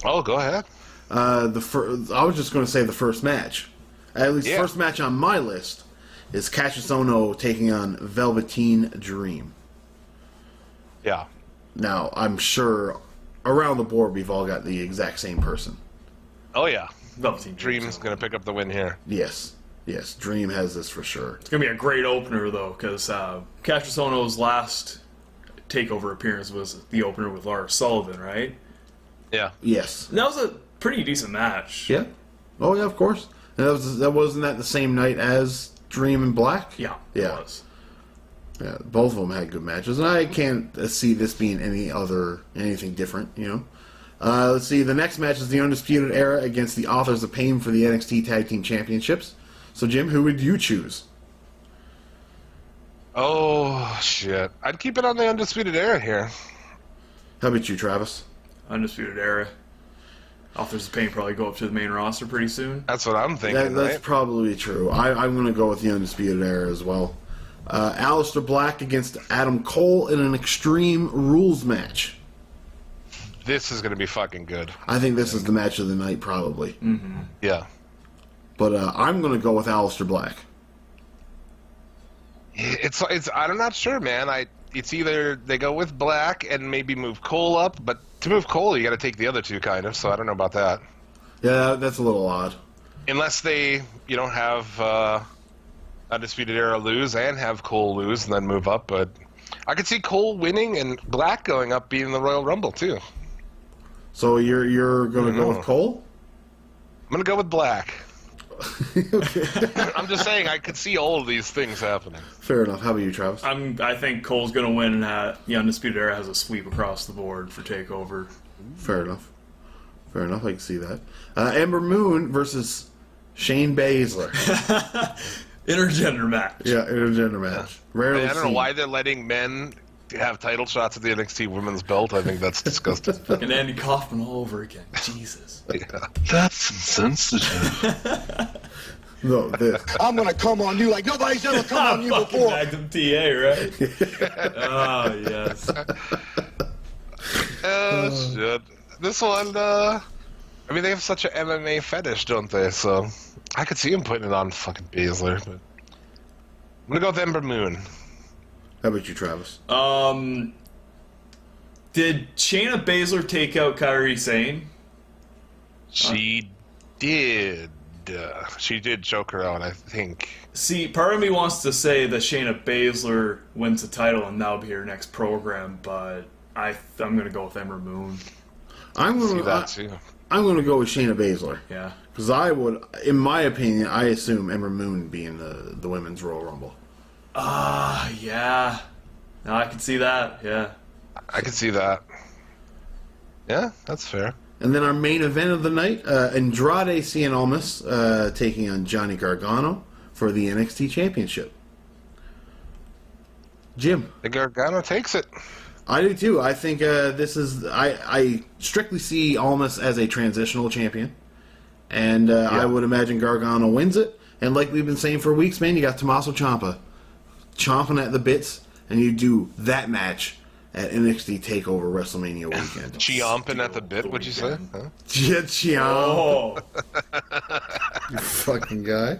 Oh, go ahead. I was just going to say the first match. At least Yeah. first match on my list is Cassius Ohno taking on Velveteen Dream. Yeah. Now, I'm sure around the board we've all got the exact same person. Oh yeah. Velveteen Dream's going to pick up the win here. Yes. Yes. Dream has this for sure. It's going to be a great opener, though, because Cassius Ohno's last TakeOver appearance was the opener with Lars Sullivan, right? Yeah. Yes. And that was a pretty decent match. Yeah. Oh, yeah, of course. And wasn't that the same night as Dream and Black? Yeah, Yeah. it was. Yeah, both of them had good matches, and I can't see this being anything different, you know. Let's see, the next match is the Undisputed Era against the Authors of Pain for the NXT Tag Team Championships. So, Jim, who would you choose? Oh, shit. I'd keep it on the Undisputed Era here. How about you, Travis? Undisputed Era. Authors of Pain probably go up to the main roster pretty soon. That's what I'm thinking, That's right? probably true. I'm going to go with the Undisputed Era as well. Aleister Black against Adam Cole in an Extreme Rules match. This is going to be fucking good. I think this is the match of the night, probably. Yeah. But I'm going to go with Aleister Black. It's I'm not sure, man. It's either they go with Black and maybe move Cole up, but to move Cole, you got to take the other two, kind of. So I don't know about that. Yeah, that's a little odd. Unless they, have Undisputed Era lose and have Cole lose and then move up. But I could see Cole winning and Black going up being the Royal Rumble too. So you're going to go with Cole? I'm going to go with Black. Okay. I'm just saying I could see all of these things happening. Fair enough. How about you, Travis? I think Cole's going to win, and the Undisputed Era has a sweep across the board for TakeOver. Fair enough. Fair enough. I can see that. Ember Moon versus Shane Baszler. Intergender match. Yeah, intergender match. Rarely I don't know seen. why they're letting men have title shots at the NXT Women's Belt. I think that's disgusting. And Andy Kaufman all over again. Jesus. Yeah. That's insensitive. No, this. I'm gonna come on you like nobody's ever come on you Fucking before. Magnum TA, right? Oh, yes. Shit. This one, they have such an MMA fetish, don't they? So I could see him putting it on fucking Baszler. But I'm gonna go with Ember Moon. How about you, Travis? Did Shayna Baszler take out Kairi Sane? She did. She did choke her out, I think. See, part of me wants to say that Shayna Baszler wins the title and that'll be her next program, but I'm going to go with Ember Moon. I'm See going that to too. I'm going to go with Shayna Baszler. Yeah. Because I would, in my opinion, I assume Ember Moon being the Women's Royal Rumble. Yeah. No, I can see that, yeah. I could see that. Yeah, that's fair. And then our main event of the night, Andrade Cien Almas taking on Johnny Gargano for the NXT Championship. Jim. The Gargano takes it. I do too. I think this is... I strictly see Almas as a transitional champion. And I would imagine Gargano wins it. And like we've been saying for weeks, man, you got Tommaso Ciampa chomping at the bits. And you do that match at NXT TakeOver WrestleMania weekend. Chomping at the bit, would you say? Huh? Ciampa. Oh. You fucking guy.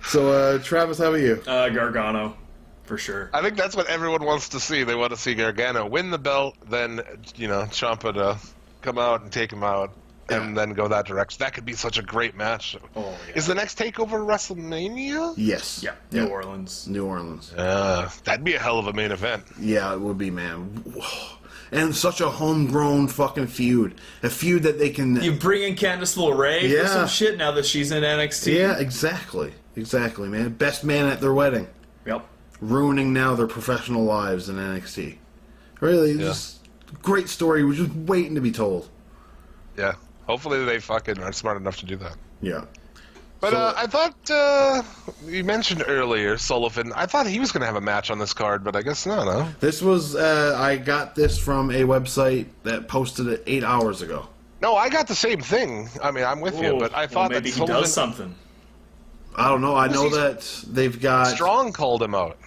So, Travis, how about you? Gargano, for sure. I think that's what everyone wants to see. They want to see Gargano win the belt, then, Ciampa to come out and take him out, and then go that direction. That could be such a great match. Oh, yeah. Is the next TakeOver WrestleMania? Yes. Yeah, New Orleans. New Orleans. That'd be a hell of a main event. Yeah, it would be, man. Whoa. And such a homegrown fucking feud. A feud that they can... You bring in Candice LeRae Yeah. for some shit now that she's in NXT? Yeah, exactly. Exactly, man. Best man at their wedding. Yep. Ruining now their professional lives in NXT. Really, just great story. We're just waiting to be told. Yeah. Hopefully they fucking are smart enough to do that. Yeah. But So- I thought, you mentioned earlier, Sullivan. I thought he was going to have a match on this card, but I guess no. This was, I got this from a website that posted it 8 hours ago. No, I got the same thing. I mean, I'm with you, but I thought maybe that he Sullivan... does something. I don't know. I know he's- that they've got... Strong called him out.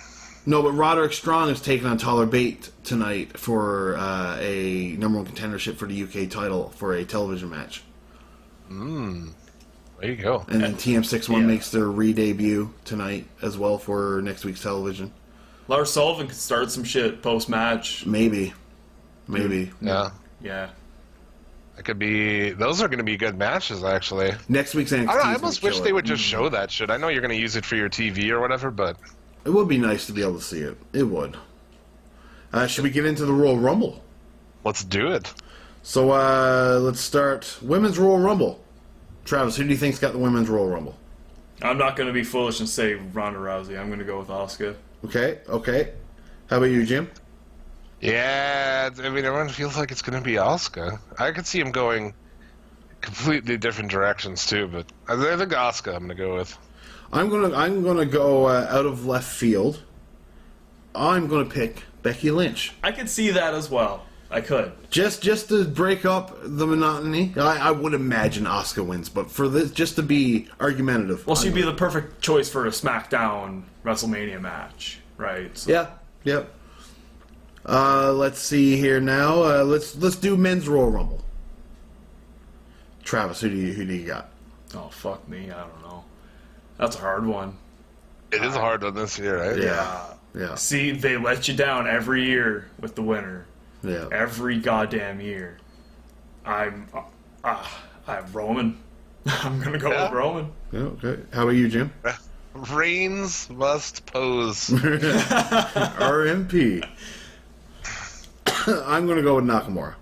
No, but Roderick Strong is taking on Tyler Bate tonight for a number one contendership for the UK title for a television match. There you go. And then TM61 Yeah. makes their re-debut tonight as well for next week's television. Lars Sullivan could start some shit post-match. Maybe. Yeah. Yeah. It could be. Those are going to be good matches, actually. Next week's NXT. I don't know, I almost wish they would just show that shit. I know you're going to use it for your TV or whatever, but It would be nice to be able to see it. It would. Should we get into the Royal Rumble? let's do it. So let's start Women's Royal Rumble. Travis, who do you think's got the Women's Royal Rumble? I'm not going to be foolish and say Ronda Rousey. I'm going to go with Asuka. Okay. How about you, Jim? Yeah, I mean, everyone feels like it's going to be Asuka. I could see him going completely different directions too, but I think Asuka. I'm going to go with. I'm gonna go out of left field. I'm gonna pick Becky Lynch. I could see that as well. I could. Just to break up the monotony. I would imagine Asuka wins, but for this, just to be argumentative. Well, she'd be the perfect choice for a SmackDown WrestleMania match, right? So, Yeah. Yep. Let's see here now. Let's do Men's Royal Rumble. Travis, who do you got? Oh, fuck me. I don't know. That's a hard one. It is a hard one this year, right? Yeah. See, they let you down every year with the winner. Yeah. Every goddamn year. I'm Roman. I'm gonna go with Roman. Yeah, okay. How about you, Jim? Reigns must pose. RMP. I'm gonna go with Nakamura.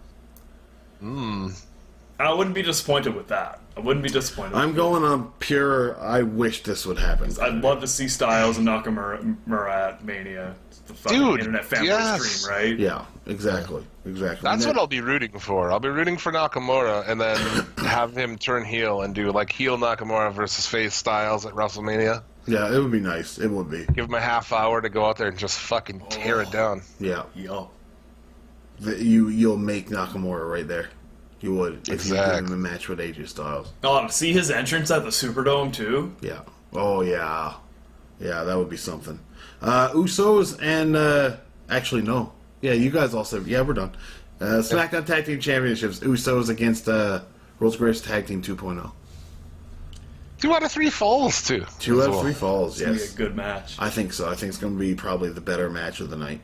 I wouldn't be disappointed with that. I'm going on pure. I wish this would happen. I'd love to see Styles and Nakamura at Mania. It's the fucking Dude, internet family yes. stream, right? Yeah, exactly. That's what I'll be rooting for. I'll be rooting for Nakamura and then have him turn heel and do like heel Nakamura versus face Styles at WrestleMania. Yeah, it would be nice. It would be. Give him a half hour to go out there and just fucking tear it down. Yeah, Yo. you'll make Nakamura right there. You would if you give Exactly. him a match with AJ Styles. Oh, to see his entrance at the Superdome too. Yeah. Oh yeah. Yeah, that would be something. Usos and actually no. Yeah, you guys all said we're done. SmackDown Tag Team Championships. Usos against World's Greatest Tag Team 2.0. 2 out of 3 falls too. 2 as out of well. 3 falls. It's gonna be Yes, a good match. I think so. I think it's going to be probably the better match of the night.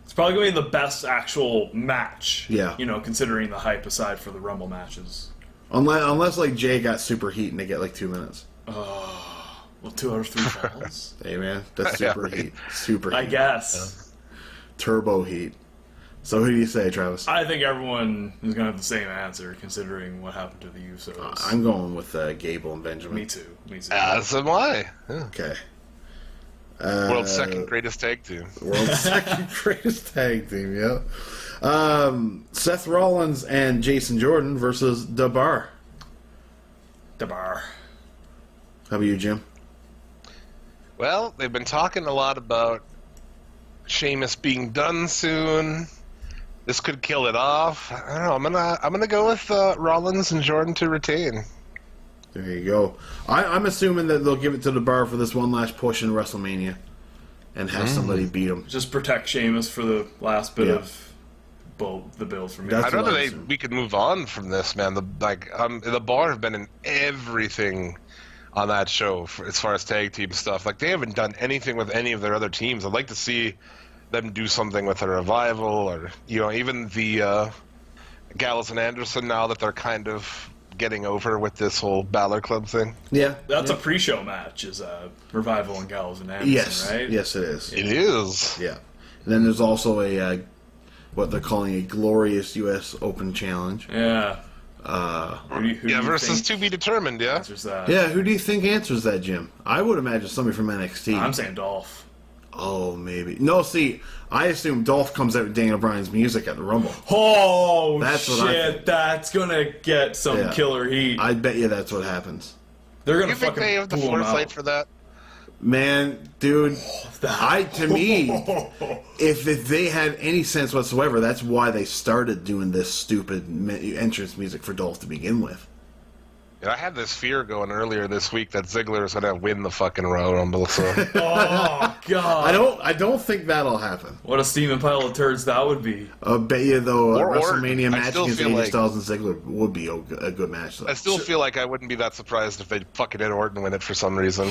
It's probably going to be the best actual match. Yeah. You know, considering the hype aside for the Rumble matches. Unless like Jay got super heat and they get like 2 minutes. Well, 2 out of 3 falls. Hey man, that's Yeah, super right. heat. Super heat. I guess. Turbo heat. So who do you say, Travis? I think everyone is going to have the same answer, considering what happened to the Usos. I'm going with Gable and Benjamin. Me too. As am I. Yeah. Okay. World's second greatest tag team. World's second greatest tag team, yeah. Seth Rollins and Jason Jordan versus The Bar. The Bar. How about you, Jim? Well, they've been talking a lot about Sheamus being done soon. This could kill it off. I don't know. I'm gonna go with Rollins and Jordan to retain. There you go. I'm assuming that they'll give it to The Bar for this one last push in WrestleMania and have somebody beat them. Just protect Sheamus for the last bit Yeah. of the build for me. That's I'd rather what I assume. we could move on from this, man. The Bar have been in everything on that show as far as tag team stuff. Like they haven't done anything with any of their other teams. I'd like to see them do something with a Revival or even the Gallows and Anderson now that they're kind of getting over with this whole Balor Club thing. Yeah. That's a pre-show match, is Revival and Gallows and Anderson, Yes. right? Yes, it is. It is. Yeah. And then there's also a what they're calling a glorious U.S. Open Challenge. Yeah. Who do you Versus think to be determined, yeah? answers that? Yeah, who do you think answers that, Jim? I would imagine somebody from NXT. I'm saying Dolph. Oh, maybe. No, see, I assume Dolph comes out with Daniel Bryan's music at the Rumble. Oh, That's what I shit. think. That's going to get some Yeah. killer heat. I bet you that's what happens. They're going You to think fucking they have the pull him foresight out. for that? Man, dude, to me, if they had any sense whatsoever, that's why they started doing this stupid entrance music for Dolph to begin with. Yeah, I had this fear going earlier this week that Ziggler is going to win the fucking Royal Rumble. So Oh, God. I don't think that'll happen. What a steaming pile of turds that would be. I bet you though, Or a WrestleMania I match still against feel AJ like- Styles and Ziggler would be a good match. Though. I still feel like I wouldn't be that surprised if they fucking had Orton win it for some reason.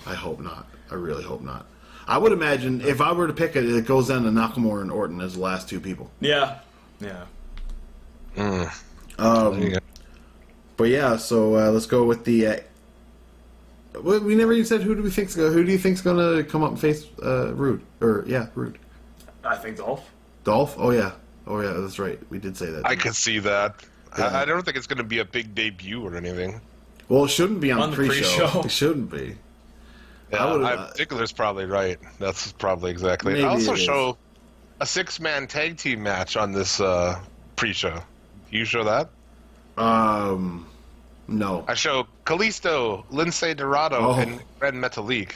I hope not. I really hope not. I would imagine if I were to pick it goes down to Nakamura and Orton as the last two people. Yeah. Yeah. There you go. But yeah, so let's go with the. We never even said who do you think's gonna come up and face Rude Rude. I think Dolph. Dolph? Oh yeah, that's right. We did say that. I could see that. Yeah. I don't think it's going to be a big debut or anything. Well, it shouldn't be on the the pre-show. pre-show. It shouldn't be. Yeah, Dickler's probably right. That's probably exactly. Maybe I also it is. show a 6-man tag team match on this pre-show. You show that? No. I show Kalisto, Lince Dorado, Oh. and Red Metalik.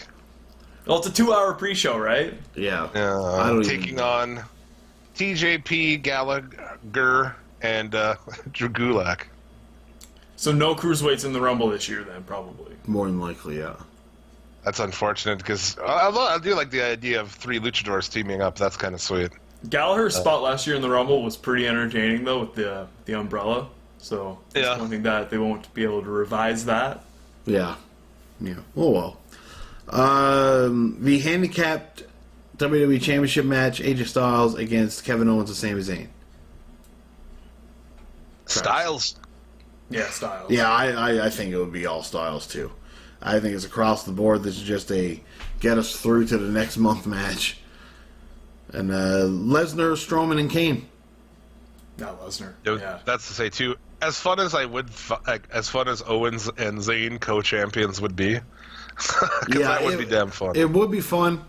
Well, it's a 2-hour pre-show, right? Yeah. I don't Taking even... on TJP, Gallagher, and Drew Gulak. So no cruiserweights in the Rumble this year, then probably. More than likely, yeah. That's unfortunate because I do like the idea of 3 luchadors teaming up. That's kind of sweet. Gallagher's spot last year in the Rumble was pretty entertaining, though, with the umbrella. So it's Yeah. one thing that they won't be able to revise that. Yeah. Oh well. The handicapped WWE Championship match: AJ Styles against Kevin Owens and Sami Zayn. Styles. Yeah, Styles. Yeah, I think it would be all Styles too. I think it's across the board. This is just a get us through to the next month match. And Lesnar, Strowman, and Kane. Not Lesnar. It was- Yeah. That's to say too. As fun as as fun as Owens and Zayn co-champions would be, 'cause that would be damn fun. It would be fun.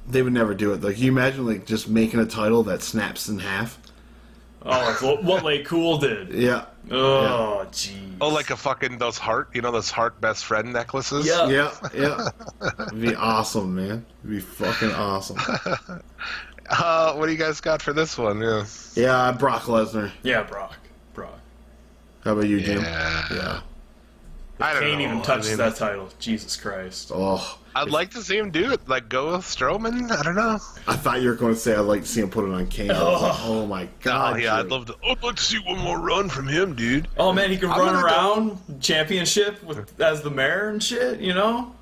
They would never do it. Like, you imagine like just making a title that snaps in half. Oh, like what Lay Cool did. Yeah. Oh, geez. Oh, like a fucking those heart best friend necklaces. Yeah. Yeah. It'd be awesome, man. It'd be fucking awesome. What do you guys got for this one? Yeah. Yeah, Brock Lesnar. Yeah, Brock. How about you, Jim? Yeah. I don't Kane know. even touches I mean, that title. Jesus Christ. Oh, I'd like to see him do it. Like go with Strowman. I don't know. I thought you were going to say I'd like to see him put it on Kane. I was like, oh my god. Oh yeah, I'd love to. I'd like to see one more run from him, dude. Oh man, he could I'm run gonna around championship as the mayor and shit, you know?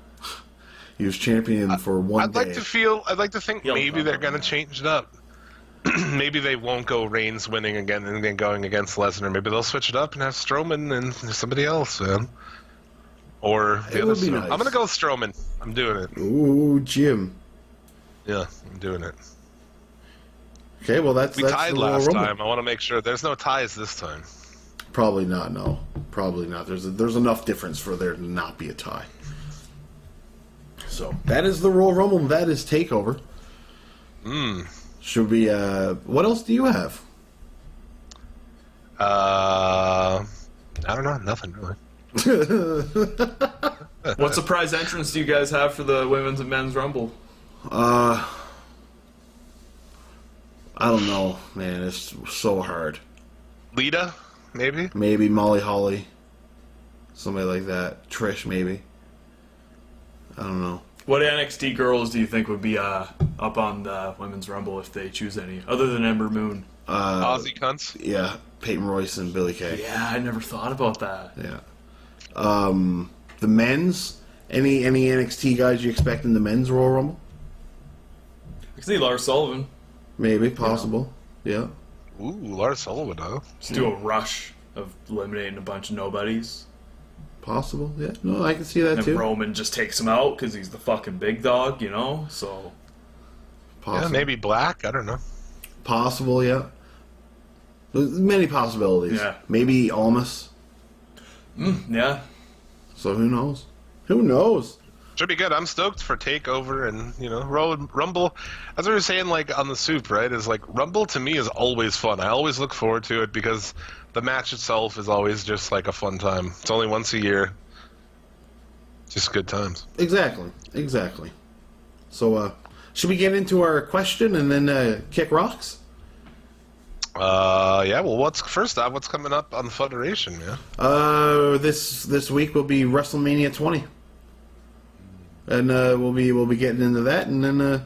He was champion for one I'd day. I'd like to think He'll maybe they're cover, gonna yeah. change it up. Maybe they won't go Reigns winning again and then going against Lesnar. Maybe they'll switch it up and have Strowman and somebody else, man. Or the It other would be Strowman. nice. I'm gonna go with Strowman. I'm doing it. Ooh, Jim. Yeah, I'm doing it. Okay, well that's We that's tied the Royal last Rumble. time. I want to make sure there's no ties this time. Probably not. No, probably not. There's enough difference for there to not be a tie. So that is the Royal Rumble. That is Takeover. Should we? What else do you have? I don't know. Nothing really. What surprise entrance do you guys have for the women's and men's rumble? I don't know, man. It's so hard. Lita, maybe. Maybe Molly Holly, somebody like that. Trish, maybe. I don't know. What NXT girls do you think would be up on the women's rumble if they choose any, other than Ember Moon? Aussie cunts. Yeah, Peyton Royce and Billy Kay. Yeah, I never thought about that. Yeah. The men's. Any NXT guys you expect in the men's Royal Rumble? I can see Lars Sullivan. Maybe, possible. Yeah. Ooh, Lars Sullivan, huh? Just do a rush of eliminating a bunch of nobodies. Possible. Yeah. No, I can see that And too. Roman just takes him out because he's the fucking big dog, you know? So, Possible. Yeah, maybe Black. I don't know. Possible. Yeah. There's many possibilities. Yeah. Maybe Almas. yeah. So who knows? Who knows? Should be good. I'm stoked for Takeover and, Rumble. As we were saying, like, on the soup, right, is like, Rumble to me is always fun. I always look forward to it because the match itself is always just, like, a fun time. It's only once a year. Just good times. Exactly. So, should we get into our question and then kick rocks? Yeah, well, what's coming up on the Federation, man? This week will be WrestleMania 20. And we'll be getting into that, and then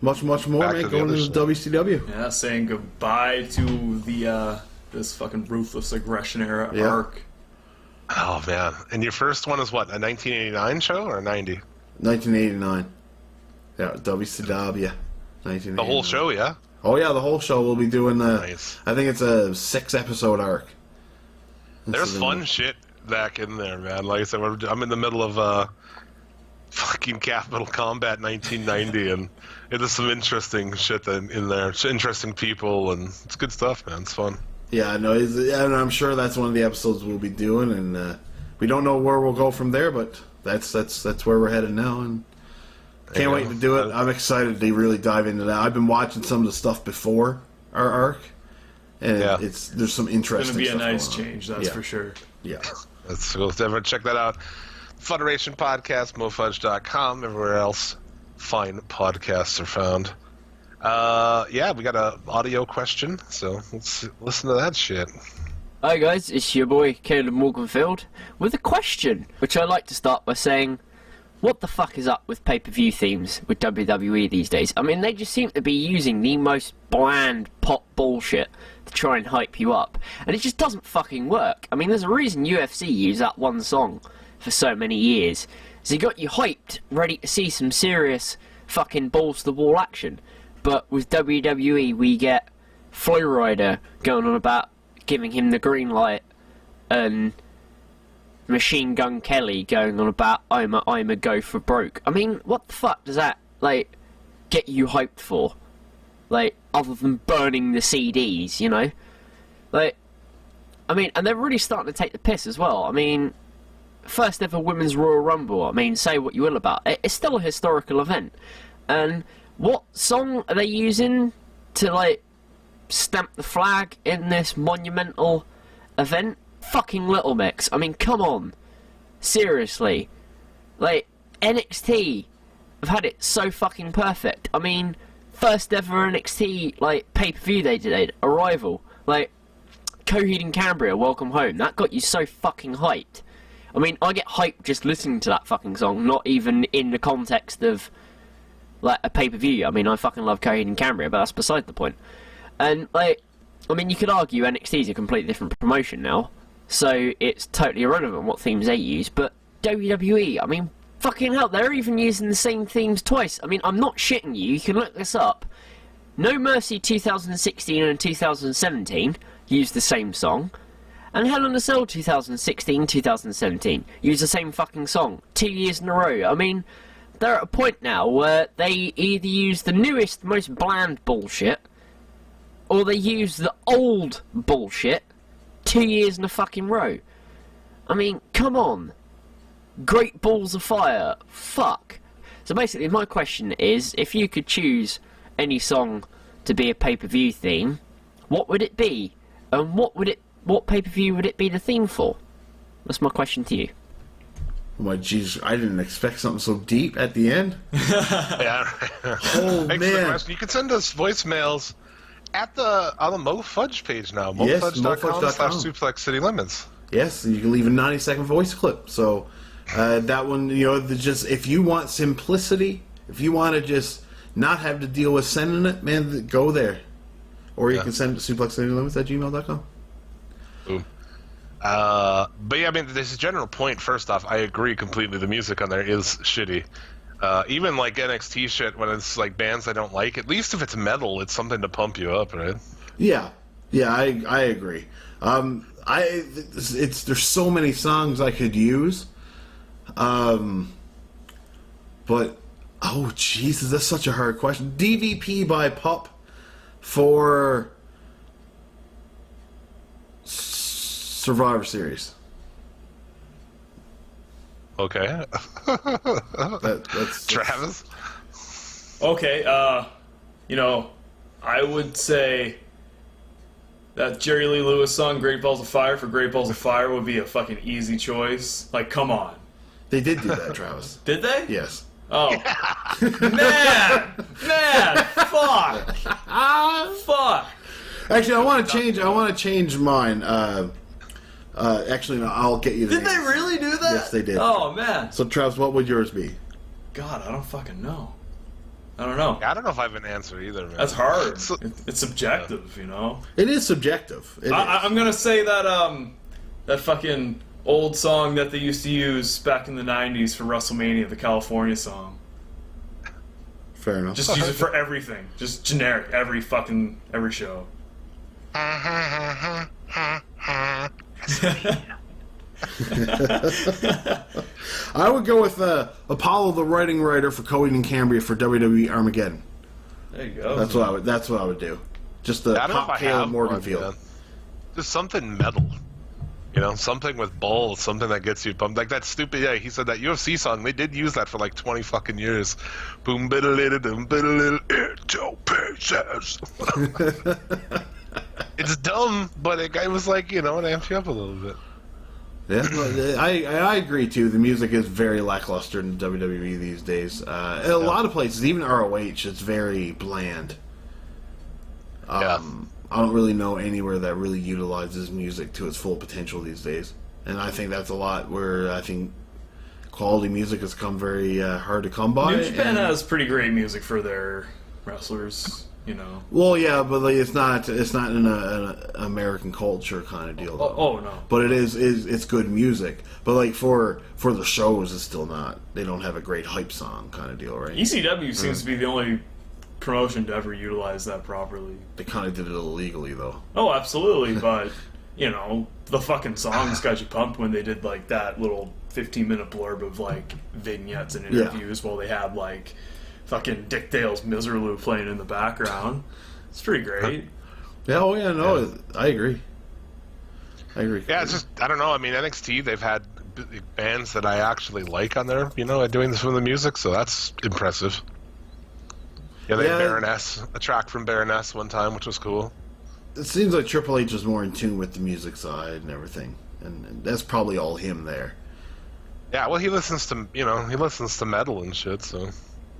much more, Back man, to the going other into stuff. WCW. Yeah, saying goodbye to the this fucking ruthless aggression era Yeah. arc. Oh, man. And your first one is what, a 1989 show or 90? 1989. Yeah, WCW. 1989. The whole show, yeah? Oh yeah, the whole show. We'll be doing Nice. I think it's a 6-episode arc. There's fun shit back in there, man. Like I said, I'm in the middle of fucking Capital Combat 1990, and there's some interesting shit in there. Interesting people, and it's good stuff, man. It's fun. Yeah, no, and I'm sure that's one of the episodes we'll be doing, and we don't know where we'll go from there, but that's where we're headed now, and can't wait to do it. I'm excited to really dive into that. I've been watching some of the stuff before our arc, and there's some interesting. It's gonna be a stuff nice change, that's for sure. Yeah, let's go. Everyone, check that out. Federation Podcast, MoFudge.com, everywhere else fine podcasts are found. We got an audio question, so let's listen to that shit. Hi guys, it's your boy Caleb Morganfield with a question, which I like to start by saying, what the fuck is up with pay-per-view themes with WWE these days? I mean, they just seem to be using the most bland pop bullshit to try and hype you up, and it just doesn't fucking work. I mean, there's a reason UFC used that one song for so many years. So it got you hyped, ready to see some serious fucking balls-to-the-wall action. But with WWE, we get Flow Rider going on about giving him the green light, and Machine Gun Kelly going on about I'm a go for broke. I mean, what the fuck does that, like, get you hyped for? Like, other than burning the CDs, you know? Like, I mean, and they're really starting to take the piss as well. I mean, first ever Women's Royal Rumble, I mean, say what you will about it, it's still a historical event. And what song are they using to, like, stamp the flag in this monumental event? Fucking Little Mix. I mean, come on. Seriously. Like, NXT have had it so fucking perfect. I mean, first ever NXT, like, pay-per-view they did, Arrival. Like, Coheed and Cambria, Welcome Home. That got you so fucking hyped. I mean, I get hyped just listening to that fucking song, not even in the context of, like, a pay-per-view. I mean, I fucking love Coheed and Cambria, but that's beside the point. And, like, I mean, you could argue NXT is a completely different promotion now, so it's totally irrelevant what themes they use, but WWE, I mean, fucking hell, they're even using the same themes twice. I mean, I'm not shitting you can look this up. No Mercy 2016 and 2017 used the same song, and Hell in a Cell 2016-2017 used the same fucking song 2 years in a row. I mean, they're at a point now where they either use the newest, most bland bullshit, or they use the old bullshit 2 years in a fucking row. I mean, come on. Great Balls of Fire. Fuck. So basically, my question is, if you could choose any song to be a pay-per-view theme, what would it be? And what pay-per-view would it be the theme for? That's my question to you. Oh my jeez, I didn't expect something so deep at the end. Yeah. Oh Thanks for the man. question. You can send us voicemails on the Mo Fudge page now. Yes, MoFudge.com/Suplex City Limits. Yes, and you can leave a 90-second voice clip. So that one, you know, just if you want simplicity, if you want to just not have to deal with sending it, man, go there. Or you can send it to suplexcitylimits@gmail.com. Boom. But yeah, I mean, this is a general point. First off, I agree completely. The music on there is shitty. Even like NXT shit, when it's like bands I don't like, at least if it's metal, it's something to pump you up, right? Yeah, I agree. There's so many songs I could use, but oh Jesus, that's such a hard question. DVP by Pup for Survivor Series. Okay. That's Travis? Okay, you know, I would say that Jerry Lee Lewis song, Great Balls of Fire, for Great Balls of Fire would be a fucking easy choice. Like, come on. They did do that, Travis. Did they? Yes. Oh. Man, fuck. Fuck. Actually, I want to change mine. Actually, no, I'll get you the Did they names. really do that? Yes, they did. Oh, man. So, Travis, what would yours be? God, I don't fucking know. I don't know. I don't know if I have an answer either, man. That's hard. So- It's subjective, you know? It is subjective. It is. I'm gonna say that, that fucking old song that they used to use back in the 90s for WrestleMania, the California song. Fair enough. Just use it for everything. Just generic. Every show. I would go with Apollo, the writing writer for Coheed and Cambria for WWE Armageddon. There you go. That's what I would do. Just the I don't know if pop I Caleb have one, Morganfield. man. Just something metal. You know, something with balls, something that gets you pumped. Like that stupid, yeah, he said that UFC song, they did use that for like 20 fucking years. Boom, biddle dum biddle into pieces. It's dumb, but it was like, you know, it amps you up a little bit. Yeah, but I agree too. The music is very lackluster in WWE these days. In a lot of places, even ROH, it's very bland. Yeah. I don't really know anywhere that really utilizes music to its full potential these days, and I think that's a lot where I think quality music has come very hard to come by. New Japan has pretty great music for their wrestlers, you know. Well, yeah, but like, it's not in an American culture kind of deal. Though. Oh no. But it's good music. But like for the shows, it's still not. They don't have a great hype song kind of deal, right? ECW seems to be the only promotion to ever utilize that properly. They kind of did it illegally, though. Oh, absolutely, but you know, the fucking songs got you pumped when they did like that little 15-minute blurb of like vignettes and interviews while they had like fucking Dick Dale's Miserlou playing in the background. It's pretty great. Yeah, oh yeah, no, I agree. Yeah, it's just, I don't know, I mean, NXT, they've had bands that I actually like on there, you know, doing this with the music, so that's impressive. Yeah, they had Baroness, a track from Baroness one time, which was cool. It seems like Triple H is more in tune with the music side and everything, and that's probably all him there. Yeah, well, he listens to metal and shit, so.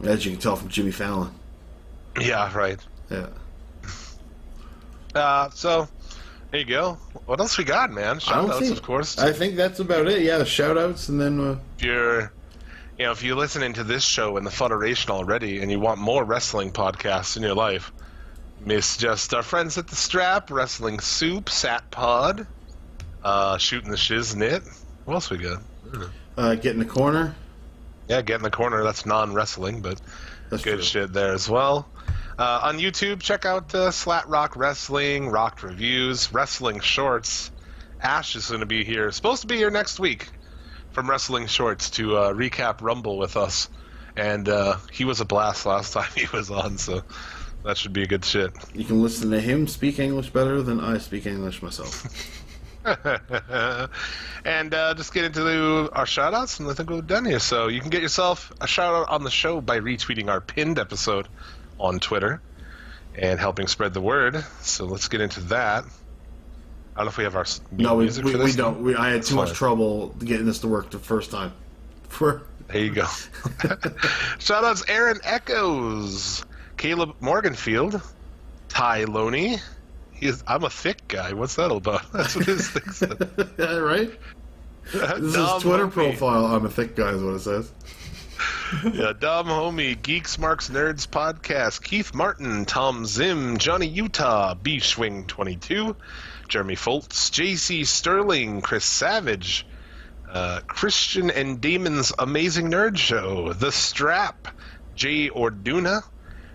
As you can tell from Jimmy Fallon. Yeah, right. Yeah. So, there you go. What else we got, man? Shout-outs, of course. I think that's about it, yeah, shout-outs, and then... if you're listening to this show in the Federation already and you want more wrestling podcasts in your life, miss just our friends at the Strap, Wrestling Soup, Sat Pod, Shooting the Shiznit. What else we got? Get in the Corner. Yeah, Get in the Corner. That's non-wrestling, but That's good true. shit there as well. On YouTube, check out Slat Rock Wrestling, Rocked Reviews, Wrestling Shorts. Ash is going to be here, supposed to be here next week from Wrestling Shorts to recap Rumble with us. And he was a blast last time he was on, so that should be a good shit. You can listen to him speak English better than I speak English myself. And just get into our shout-outs, and I think we're done here. So you can get yourself a shout-out on the show by retweeting our pinned episode on Twitter and helping spread the word. So let's get into that. I don't know if we have our music for this. We don't. I had too much trouble getting this to work the first time. There you go. Shout-outs Aaron Echoes, Caleb Morganfield, Ty Loney. I'm a thick guy. What's that all about? That's what his thing said. Yeah, right? This is his Twitter profile. I'm a thick guy is what it says. Yeah, Dom Homie, Geeks Marks Nerds Podcast, Keith Martin, Tom Zim, Johnny Utah, B-Schwing 22, Jeremy Foltz, JC Sterling, Chris Savage, Christian and Damon's Amazing Nerd Show, The Strap, Jay Orduna,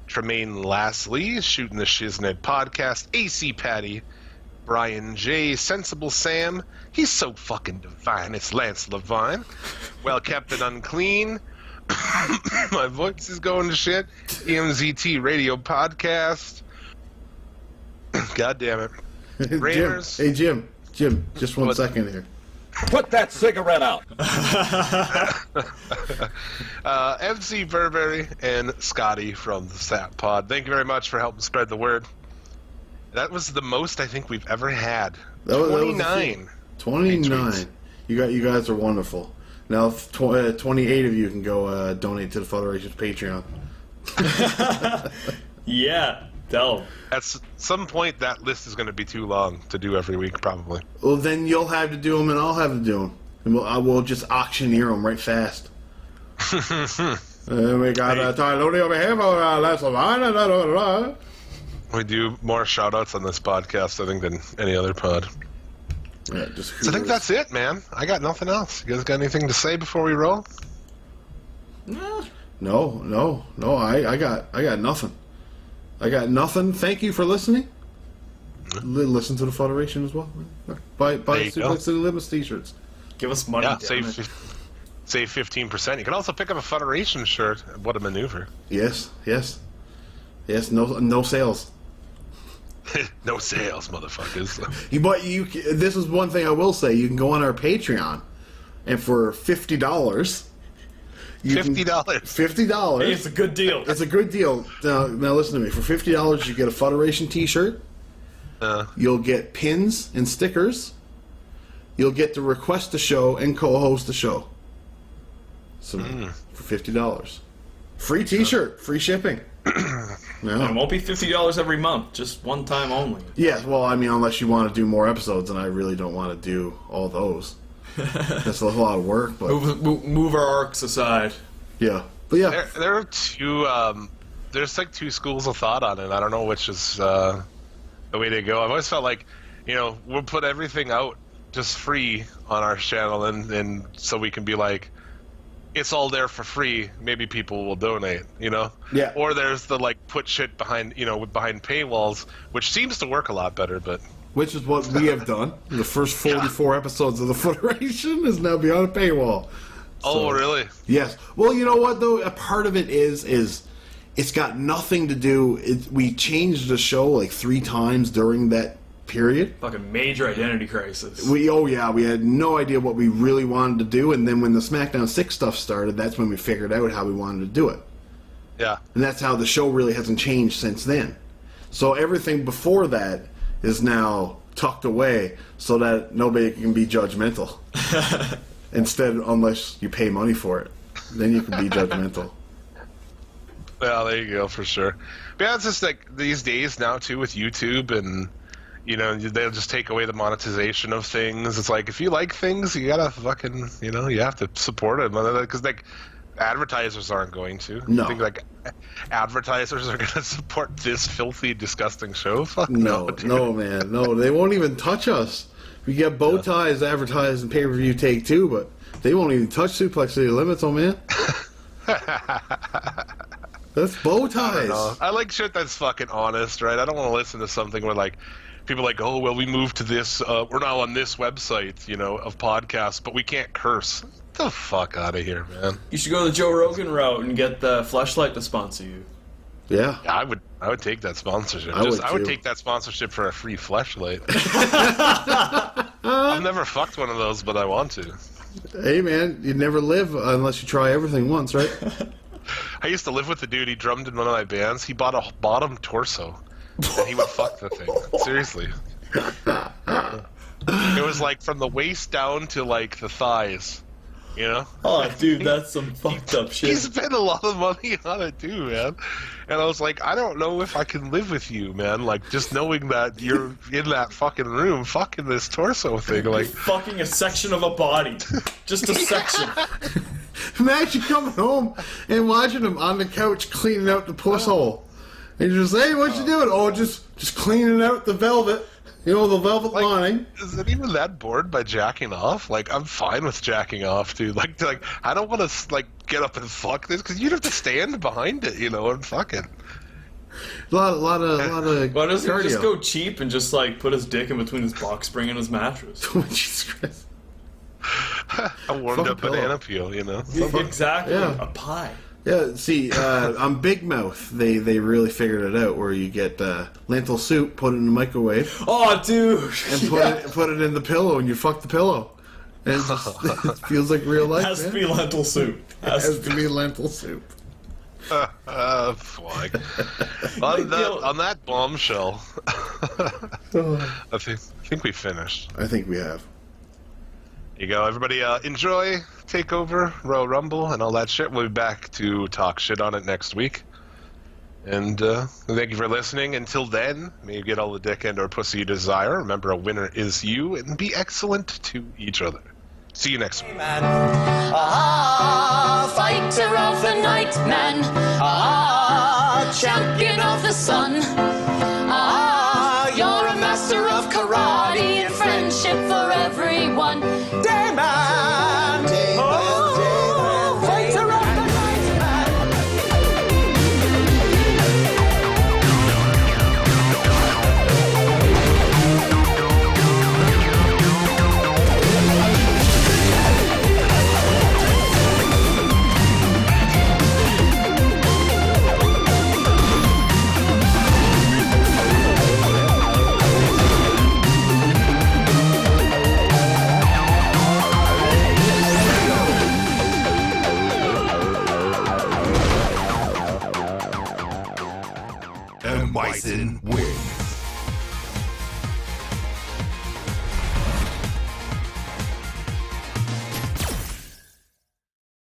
Tremaine Lastly, Shooting the Shiznit Podcast, AC Patty, Brian J, Sensible Sam, he's so fucking divine, it's Lance Levine, Well Captain Unclean, my voice is going to shit, EMZT Radio Podcast, God damn it, Raiders. Jim, just one second here. Put that cigarette out. MC Burberry and Scotty from the Sat Pod. Thank you very much for helping spread the word. That was the most I think we've ever had. 29. 29. You guys are wonderful. Now 28 of you can go donate to the Federation's Patreon. Yeah, tell them. At some point, that list is going to be too long to do every week, probably. Well, then you'll have to do them, and I'll have to do them, and we'll just auctioneer them right fast. We got Ty Loney over here for Lance Levine. We do more shout-outs on this podcast, I think, than any other pod. Yeah, So I think that's it, man. I got nothing else. You guys got anything to say before we roll? No. I got nothing. I got nothing. Thank you for listening. Listen to the Federation as well. Buy There you go. Suplex City Limits t-shirts. Give us money. Yeah, damn it. save 15%. You can also pick up a Federation shirt. What a maneuver. Yes. No sales. No sales, motherfuckers. But this is one thing I will say. You can go on our Patreon, and for $50, $50. $50. Hey, it's a good deal. It's a good deal. Now listen to me. For $50, you get a Federation T-shirt. You'll get pins and stickers. You'll get to request a show and co-host a show. So for $50, free T-shirt, free shipping. It won't be $50 every month, just one time only. Yes, well, I mean, unless you want to do more episodes, and I really don't want to do all those. That's a lot of work, but Move our arcs aside. yeah, but yeah, There are two. There's like two schools of thought on it. I don't know which is the way to go. I've always felt like, we'll put everything out just free on our channel, and so we can be like, it's all there for free. Maybe people will donate, Yeah. Or there's the like put shit behind, behind paywalls, which seems to work a lot better. But which is what we have done. The first 44 episodes of the Federation is now beyond a paywall. oh, really? Yes. Well, you know what though? A part of it is it's got nothing to do. We changed the show like 3 times during that period. Fucking major identity crisis. We had no idea what we really wanted to do, and then when the SmackDown 6 stuff started, that's when we figured out how we wanted to do it. Yeah. And that's how the show really hasn't changed since then. So everything before that is now tucked away so that nobody can be judgmental. Instead, unless you pay money for it, then you can be judgmental. Yeah, there you go, for sure. But yeah, it's just like these days now too with YouTube, and they'll just take away the monetization of things. It's like, if you like things, you gotta fucking, you have to support it, because like advertisers aren't going to. No. You think like advertisers are gonna support this filthy, disgusting show? Fuck No, dude. no, man, no. They won't even touch us. We get bow ties advertised in pay-per-view Take 2, but they won't even touch Suplex City Limits, oh man. That's bow ties. I like shit that's fucking honest, right? I don't want to listen to something where like people are like, oh well, we moved to this. We're now on this website, of podcasts, but we can't curse. Get the fuck out of here, man. You should go the Joe Rogan route and get the Fleshlight to sponsor you. Yeah. Yeah, I would take that sponsorship. I would too. take that sponsorship for a free fleshlight. I've never fucked one of those, but I want to. Hey man, you never live unless you try everything once, right? I used to live with the dude. He drummed in one of my bands. He bought a bottom torso, and he would fuck the thing. Seriously. It was like from the waist down to like the thighs. Oh, dude, that's some fucked up shit. He spent a lot of money on it too, man. And I was like, I don't know if I can live with you, man. Like, just knowing that you're in that fucking room fucking this torso thing. Like, fucking a section of a body. Just a section. Imagine coming home and watching him on the couch cleaning out the puss hole. And you're just, hey, what you doing? Oh, just cleaning out the velvet. The velvet lining. Is it even that bored by jacking off? Like, I'm fine with jacking off, dude. Like I don't want to like get up and fuck this, because you'd have to stand behind it, and fuck it. A lot of Why doesn't cardio. he just go cheap and just like put his dick in between his box spring and his mattress? Jesus Christ. A warmed Fuck a up pillow. banana peel, Exactly. Yeah. A pie. Yeah, see, on Big Mouth, they really figured it out, where you get lentil soup, put it in the microwave, Oh, dude. and put it in the pillow, and you fuck the pillow. And it feels like real life, Has to man. be lentil soup. It has to be lentil soup. Fuck. on that bombshell, I think we finished. I think we have. There you go, everybody. Enjoy TakeOver, Royal Rumble, and all that shit. We'll be back to talk shit on it next week. And thank you for listening. Until then, may you get all the dick and or pussy you desire. Remember, a winner is you, and be excellent to each other. See you next week. Fighter of the night, man. Champion of the sun. You're a master of karate and friendship for everyone. Dayman! Fighter of the night, man. Bison wins.